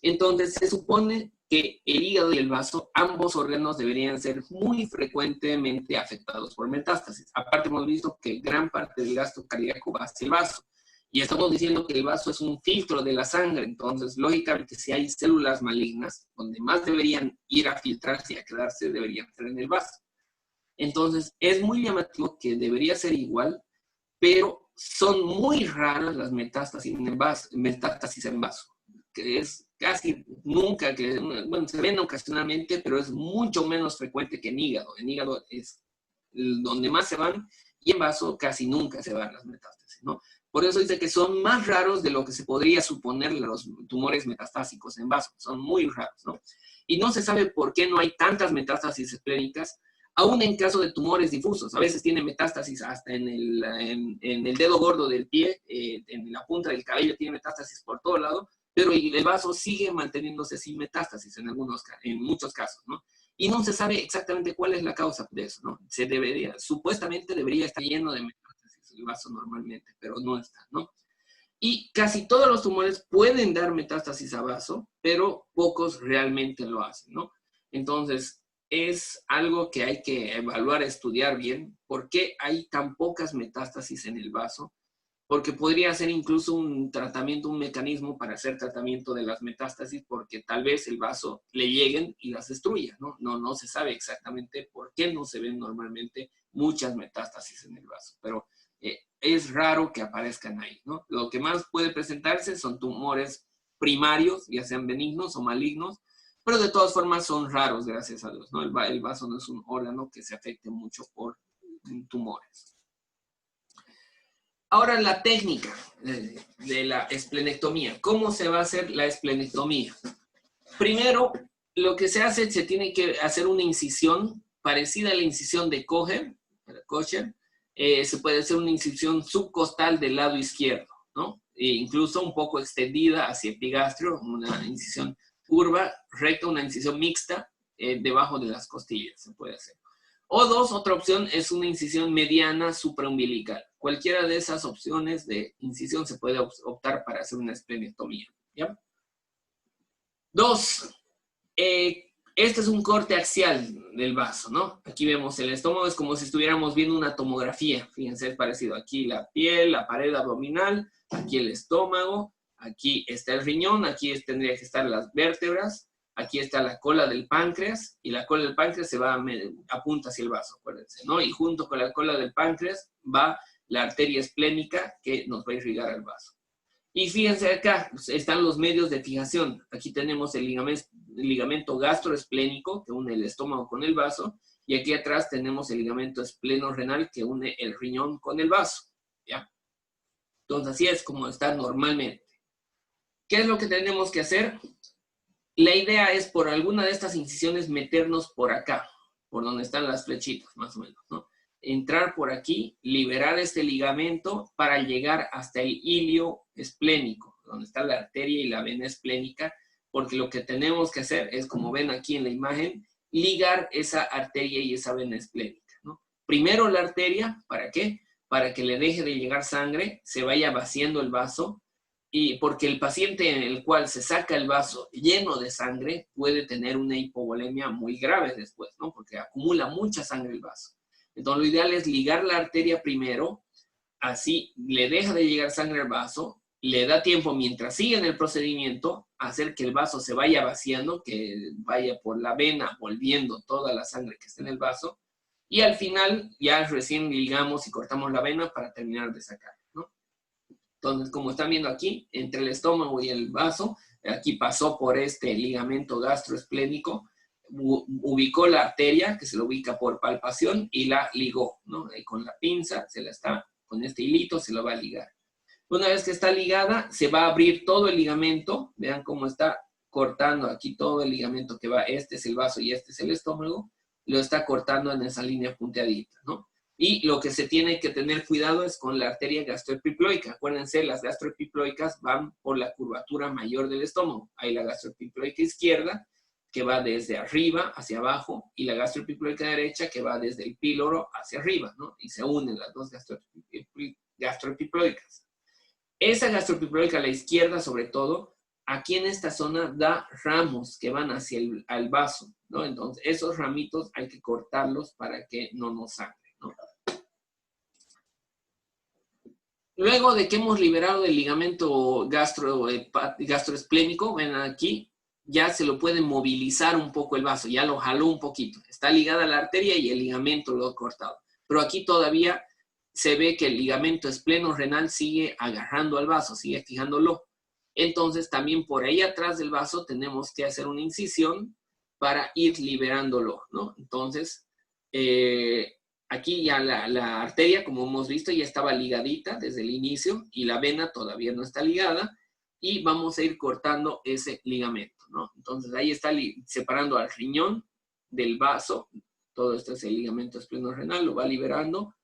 Entonces, se supone que el hígado y el vaso, ambos órganos deberían ser muy frecuentemente afectados por metástasis. Aparte, hemos visto que gran parte del gasto cardíaco va hacia el vaso. Y estamos diciendo que el vaso es un filtro de la sangre. Entonces, lógicamente, si hay células malignas, donde más deberían ir a filtrarse y a quedarse, deberían estar en el vaso. Entonces, es muy llamativo que debería ser igual, pero son muy raras las metástasis en vaso, que es casi nunca, bueno, se ven ocasionalmente, pero es mucho menos frecuente que en hígado. En hígado es donde más se van, y en vaso casi nunca se van las metástasis, ¿no? Por eso dice que son más raros de lo que se podría suponer los tumores metastásicos en vaso. Son muy raros, ¿no? Y no se sabe por qué no hay tantas metástasis esplénicas, aún en caso de tumores difusos. A veces tiene metástasis hasta en el dedo gordo del pie, en la punta del cabello tiene metástasis por todo lado, pero el vaso sigue manteniéndose sin metástasis en muchos casos, ¿no? Y no se sabe exactamente cuál es la causa de eso, ¿no? Supuestamente debería estar lleno de metástasis el vaso normalmente, pero no está, ¿no? Y casi todos los tumores pueden dar metástasis a vaso, pero pocos realmente lo hacen, ¿no? Entonces, es algo que hay que evaluar, estudiar bien. ¿Por qué hay tan pocas metástasis en el vaso? Porque podría ser incluso un tratamiento, un mecanismo para hacer tratamiento de las metástasis, porque tal vez el vaso le lleguen y las destruya, ¿no? No se sabe exactamente por qué no se ven normalmente muchas metástasis en el vaso, pero es raro que aparezcan ahí, ¿no? Lo que más puede presentarse son tumores primarios, ya sean benignos o malignos, pero de todas formas son raros, gracias a Dios, ¿no? El vaso no es un órgano que se afecte mucho por tumores. Ahora la técnica de la esplenectomía. ¿Cómo se va a hacer la esplenectomía? Primero, lo que se hace, se tiene que hacer una incisión parecida a la incisión de Kocher. Se puede hacer una incisión subcostal del lado izquierdo, ¿no? E incluso un poco extendida hacia epigastrio, una incisión curva, recta, una incisión mixta debajo de las costillas se puede hacer. O otra opción es una incisión mediana supraumbilical. Cualquiera de esas opciones de incisión se puede optar para hacer una esplenectomía, ¿ya? Este es un corte axial del vaso, ¿no? Aquí vemos el estómago, es como si estuviéramos viendo una tomografía. Fíjense, es parecido. Aquí la piel, la pared abdominal, aquí el estómago, aquí está el riñón, aquí tendría que estar las vértebras, aquí está la cola del páncreas, y la cola del páncreas se va apunta hacia el vaso, acuérdense, ¿no? Y junto con la cola del páncreas va la arteria esplénica que nos va a irrigar al vaso. Y fíjense acá, están los medios de fijación. Aquí tenemos el ligamento gastroesplénico que une el estómago con el vaso, y aquí atrás tenemos el ligamento esplenorenal que une el riñón con el vaso, ¿ya? Entonces así es como está normalmente. ¿Qué es lo que tenemos que hacer? La idea es por alguna de estas incisiones meternos por acá, por donde están las flechitas, más o menos, ¿no? Entrar por aquí, liberar este ligamento para llegar hasta el ilio esplénico, donde está la arteria y la vena esplénica, porque lo que tenemos que hacer es, como ven aquí en la imagen, ligar esa arteria y esa vena esplénica, ¿no? Primero la arteria, ¿para qué? Para que le deje de llegar sangre, se vaya vaciando el vaso, y porque el paciente en el cual se saca el vaso lleno de sangre puede tener una hipovolemia muy grave después, ¿no? Porque acumula mucha sangre el vaso. Entonces lo ideal es ligar la arteria primero, así le deja de llegar sangre al vaso, le da tiempo mientras sigue en el procedimiento, hacer que el vaso se vaya vaciando, que vaya por la vena volviendo toda la sangre que está en el vaso, y al final ya recién ligamos y cortamos la vena para terminar de sacar, ¿no? Entonces, como están viendo aquí, entre el estómago y el vaso, aquí pasó por este ligamento gastroesplénico, ubicó la arteria, que se lo ubica por palpación, y la ligó, ¿no? Y con la pinza, con este hilito se lo va a ligar. Una vez que está ligada, se va a abrir todo el ligamento. Vean cómo está cortando aquí todo el ligamento que va. Este es el vaso y este es el estómago. Lo está cortando en esa línea punteadita, ¿no? Y lo que se tiene que tener cuidado es con la arteria gastroepiploica. Acuérdense, las gastroepiploicas van por la curvatura mayor del estómago. Hay la gastroepiploica izquierda, que va desde arriba hacia abajo, y la gastroepiploica derecha, que va desde el píloro hacia arriba, ¿no? Y se unen las dos gastroepiploicas. Esa gastroepiploica, la izquierda sobre todo, aquí en esta zona da ramos que van hacia el vaso, ¿no? Entonces, esos ramitos hay que cortarlos para que no nos sangre, ¿no? Luego de que hemos liberado el ligamento gastroesplénico, ven aquí, ya se lo puede movilizar un poco el vaso, ya lo jaló un poquito. Está ligada a la arteria y el ligamento lo ha cortado. Pero aquí todavía se ve que el ligamento espleno-renal sigue agarrando al vaso, sigue fijándolo. Entonces también por ahí atrás del vaso tenemos que hacer una incisión para ir liberándolo, ¿no? Entonces, aquí ya la arteria, como hemos visto, ya estaba ligadita desde el inicio y la vena todavía no está ligada y vamos a ir cortando ese ligamento, ¿no? Entonces ahí está separando al riñón del vaso. Todo esto es el ligamento espleno-renal, lo va liberando.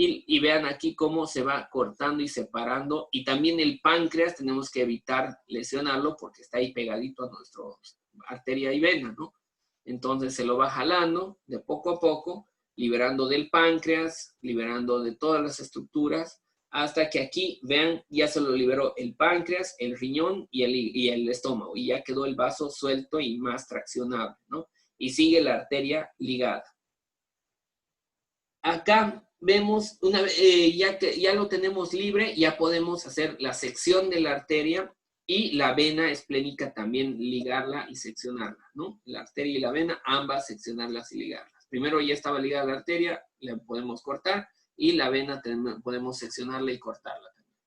Y vean aquí cómo se va cortando y separando. Y también el páncreas tenemos que evitar lesionarlo porque está ahí pegadito a nuestra arteria y vena, ¿no? Entonces se lo va jalando de poco a poco, liberando del páncreas, liberando de todas las estructuras, hasta que aquí, vean, ya se lo liberó el páncreas, el riñón y el estómago. Y ya quedó el vaso suelto y más traccionable, ¿no? Y sigue la arteria ligada. Acá vemos, ya lo tenemos libre, ya podemos hacer la sección de la arteria y la vena esplénica también ligarla y seccionarla, ¿no? La arteria y la vena, ambas seccionarlas y ligarlas. Primero ya estaba ligada la arteria, la podemos cortar, y la vena podemos seccionarla y cortarla también.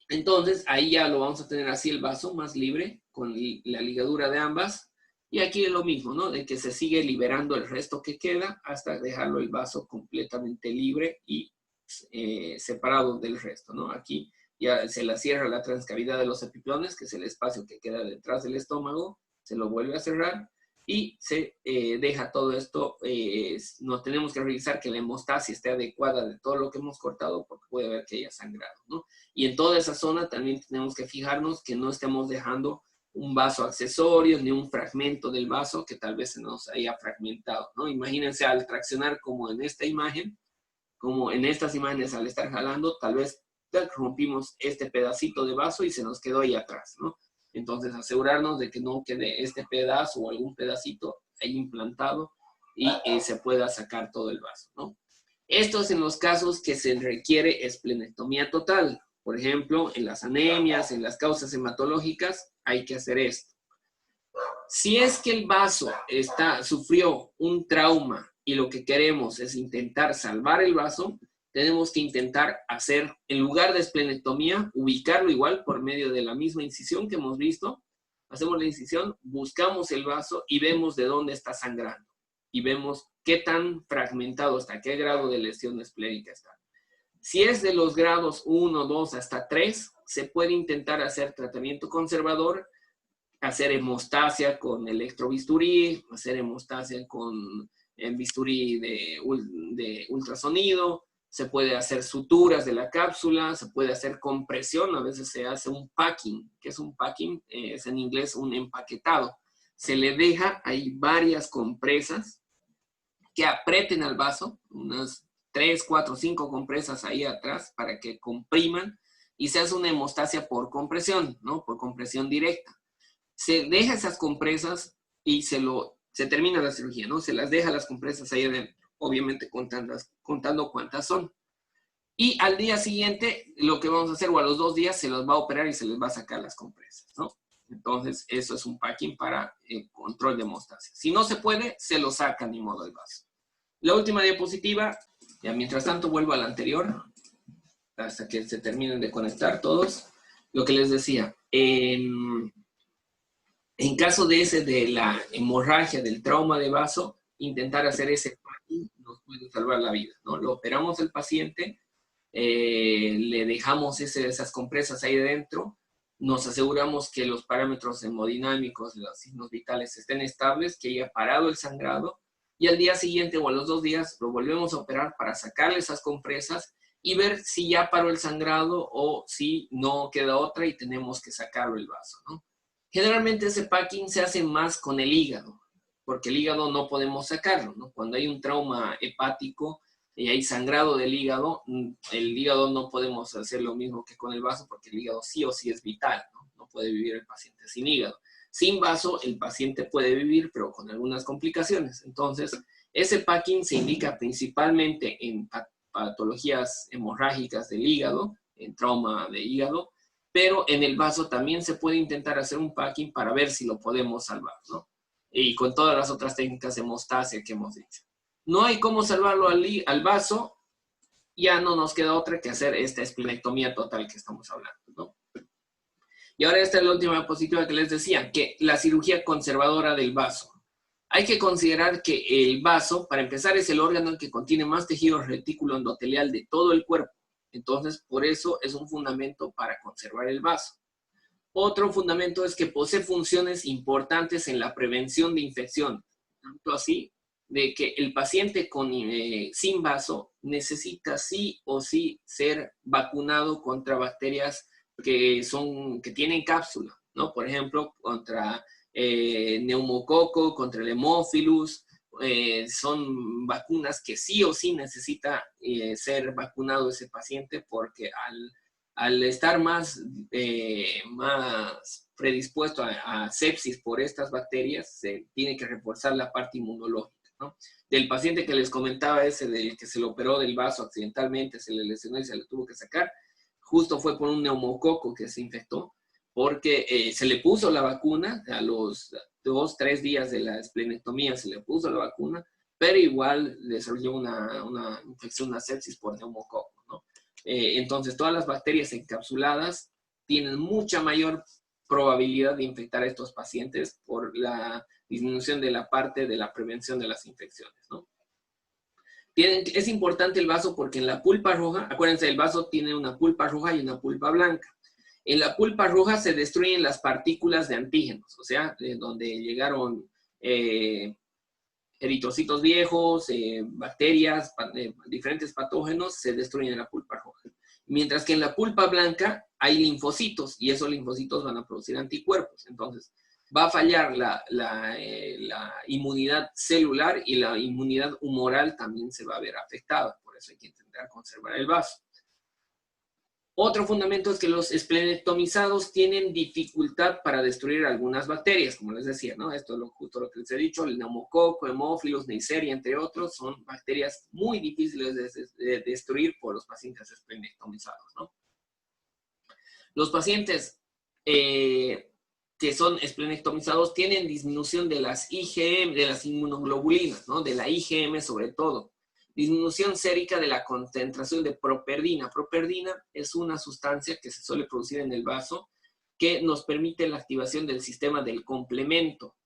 Entonces, ahí ya lo vamos a tener así el vaso más libre, con la ligadura de ambas. Y aquí es lo mismo, ¿no? De que se sigue liberando el resto que queda hasta dejarlo el vaso completamente libre y separado del resto, ¿no? Aquí ya se la cierra la transcavidad de los epiplones, que es el espacio que queda detrás del estómago, se lo vuelve a cerrar y se deja todo esto. Nos tenemos que revisar que la hemostasia esté adecuada de todo lo que hemos cortado porque puede haber que haya sangrado, ¿no? Y en toda esa zona también tenemos que fijarnos que no estemos dejando un vaso accesorio, ni un fragmento del vaso que tal vez se nos haya fragmentado, ¿no? Imagínense al traccionar como en esta imagen, como en estas imágenes al estar jalando, tal vez rompimos este pedacito de vaso y se nos quedó ahí atrás, ¿no? Entonces asegurarnos de que no quede este pedazo o algún pedacito ahí implantado y se pueda sacar todo el vaso, ¿no? Esto es en los casos que se requiere esplenectomía total. Por ejemplo, en las anemias, en las causas hematológicas, hay que hacer esto. Si es que el vaso sufrió un trauma y lo que queremos es intentar salvar el vaso, tenemos que intentar hacer, en lugar de esplenectomía, ubicarlo igual por medio de la misma incisión que hemos visto. Hacemos la incisión, buscamos el vaso y vemos de dónde está sangrando. Y vemos qué tan fragmentado está, qué grado de lesión esplénica está. Si es de los grados 1, 2 hasta 3, se puede intentar hacer tratamiento conservador, hacer hemostasia con electrobisturí, hacer hemostasia con bisturí de ultrasonido, se puede hacer suturas de la cápsula, se puede hacer compresión, a veces se hace un packing. ¿Qué es un packing? Es en inglés un empaquetado. Se le deja ahí varias compresas que aprieten al vaso, unas 3, 4, 5 compresas ahí atrás para que compriman y se hace una hemostasia por compresión, ¿no? Por compresión directa. Se deja esas compresas y se termina la cirugía, ¿no? Se las deja las compresas ahí adentro, obviamente contando cuántas son. Y al día siguiente, lo que vamos a hacer, o a los 2 días, se los va a operar y se les va a sacar las compresas, ¿no? Entonces, eso es un packing para control de hemostasia. Si no se puede, se lo saca ni modo del vaso. La última diapositiva, ya mientras tanto vuelvo a la anterior, hasta que se terminen de conectar todos. Lo que les decía, en caso de la hemorragia, del trauma de vaso, intentar hacer ese packing nos puede salvar la vida, ¿no? Lo operamos al paciente, le dejamos esas compresas ahí dentro, nos aseguramos que los parámetros hemodinámicos, los signos vitales estén estables, que haya parado el sangrado, y al día siguiente o a los 2 días lo volvemos a operar para sacarle esas compresas y ver si ya paró el sangrado o si no queda otra y tenemos que sacarlo el vaso, ¿no? Generalmente ese packing se hace más con el hígado, porque el hígado no podemos sacarlo, ¿no? Cuando hay un trauma hepático y hay sangrado del hígado, el hígado no podemos hacer lo mismo que con el vaso, porque el hígado sí o sí es vital, ¿no? No puede vivir el paciente sin hígado. Sin vaso, el paciente puede vivir, pero con algunas complicaciones. Entonces, ese packing se indica principalmente en patologías hemorrágicas del hígado, en trauma de hígado, pero en el vaso también se puede intentar hacer un packing para ver si lo podemos salvar, ¿no? Y con todas las otras técnicas de hemostasia que hemos dicho. No hay cómo salvarlo al vaso, ya no nos queda otra que hacer esta esplenectomía total que estamos hablando, ¿no? Y ahora esta es la última diapositiva que les decía, que la cirugía conservadora del vaso. Hay que considerar que el vaso, para empezar, es el órgano que contiene más tejido retículo endotelial de todo el cuerpo. Entonces, por eso es un fundamento para conservar el vaso. Otro fundamento es que posee funciones importantes en la prevención de infección. Tanto así, de que el paciente sin vaso necesita sí o sí ser vacunado contra bacterias que tienen cápsula, ¿no? Por ejemplo, contra neumococo, contra el hemófilus. Son vacunas que sí o sí necesita ser vacunado ese paciente, porque al estar más predispuesto a sepsis por estas bacterias, se tiene que reforzar la parte inmunológica, ¿no? Del paciente que les comentaba, ese del que se le operó del vaso accidentalmente, se le lesionó y se le tuvo que sacar, justo fue por un neumococo que se infectó, porque se le puso la vacuna a los 2-3 días de la esplenectomía, se le puso la vacuna, pero igual desarrolló una infección, una sepsis por neumococo, ¿no? Entonces, todas las bacterias encapsuladas tienen mucha mayor probabilidad de infectar a estos pacientes por la disminución de la parte de la prevención de las infecciones, ¿no? Es importante el vaso porque en la pulpa roja, acuérdense, el vaso tiene una pulpa roja y una pulpa blanca. En la pulpa roja se destruyen las partículas de antígenos, o sea, de donde llegaron eritrocitos viejos, bacterias, diferentes patógenos, se destruyen en la pulpa roja. Mientras que en la pulpa blanca hay linfocitos, y esos linfocitos van a producir anticuerpos. Entonces, va a fallar la inmunidad celular, y la inmunidad humoral también se va a ver afectada. Por eso hay que intentar conservar el vaso. Otro fundamento es que los esplenectomizados tienen dificultad para destruir algunas bacterias, como les decía, ¿no? Esto es justo lo que les he dicho, el neumococo, hemófilos, neisseria, entre otros, son bacterias muy difíciles de destruir por los pacientes esplenectomizados, ¿no? Los pacientes que son esplenectomizados tienen disminución de las IgM, de las inmunoglobulinas, ¿no? De la IgM sobre todo. Disminución sérica de la concentración de properdina. Properdina es una sustancia que se suele producir en el vaso que nos permite la activación del sistema del complemento.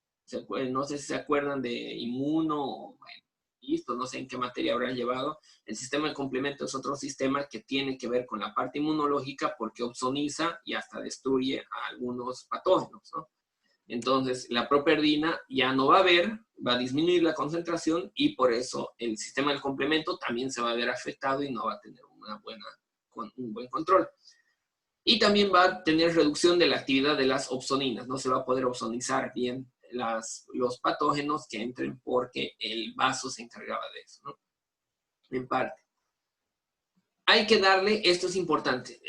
No sé si se acuerdan de inmuno, bueno, listo, no sé en qué materia habrán llevado. El sistema del complemento es otro sistema que tiene que ver con la parte inmunológica porque opsoniza y hasta destruye a algunos patógenos, ¿no? Entonces, la properdina ya no va a haber, va a disminuir la concentración y por eso el sistema del complemento también se va a ver afectado y no va a tener un buen control. Y también va a tener reducción de la actividad de las opsoninas. No se va a poder opsonizar bien los patógenos que entren porque el vaso se encargaba de eso, ¿no? En parte. Hay que darle, esto es importante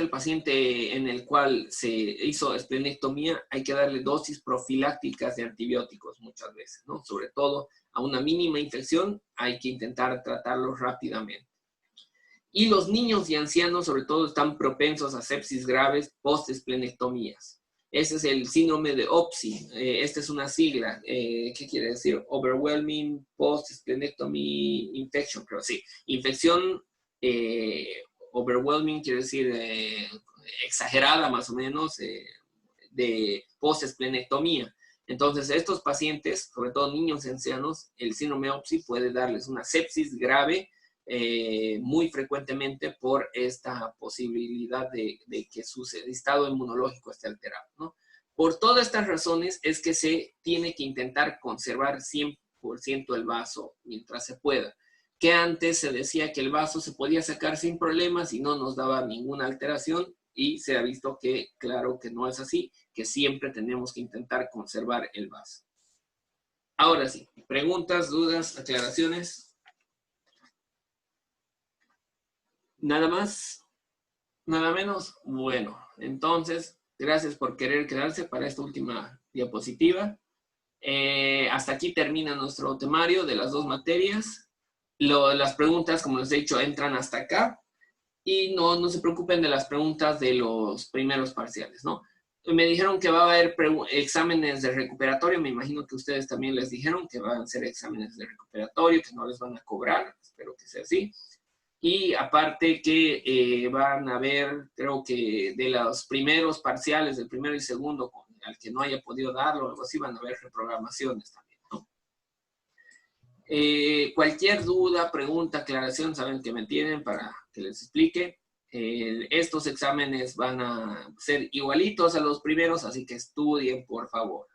el paciente en el cual se hizo esplenectomía, hay que darle dosis profilácticas de antibióticos muchas veces, ¿no? Sobre todo a una mínima infección hay que intentar tratarlo rápidamente. Y los niños y ancianos sobre todo están propensos a sepsis graves post-esplenectomías. Ese es el síndrome de OPSI. Esta es una sigla. ¿Qué quiere decir? Overwhelming Post-Splenectomy Infection, creo, sí. Infección overwhelming quiere decir exagerada más o menos de post-esplenectomía. Entonces, estos pacientes, sobre todo niños y ancianos, el síndrome OPSI puede darles una sepsis grave muy frecuentemente por esta posibilidad de que su estado inmunológico esté alterado, ¿no? Por todas estas razones es que se tiene que intentar conservar 100% 100% el vaso mientras se pueda. Que antes se decía que el vaso se podía sacar sin problemas y no nos daba ninguna alteración, y se ha visto que, claro, que no es así, que siempre tenemos que intentar conservar el vaso. Ahora sí, preguntas, dudas, aclaraciones. ¿Nada más? ¿Nada menos? Bueno, entonces, gracias por querer quedarse para esta última diapositiva. Hasta aquí termina nuestro temario de las 2 materias. Las preguntas, como les he dicho, entran hasta acá. Y no se preocupen de las preguntas de los primeros parciales, ¿no? Me dijeron que va a haber exámenes de recuperatorio. Me imagino que ustedes también les dijeron que van a ser exámenes de recuperatorio, que no les van a cobrar. Espero que sea así. Y aparte que van a ver, creo que de los primeros parciales, del primero y segundo, al que no haya podido darlo, algo así, van a haber reprogramaciones también, ¿no? Cualquier duda, pregunta, aclaración, saben que me tienen para que les explique. Estos exámenes van a ser igualitos a los primeros, así que estudien, por favor.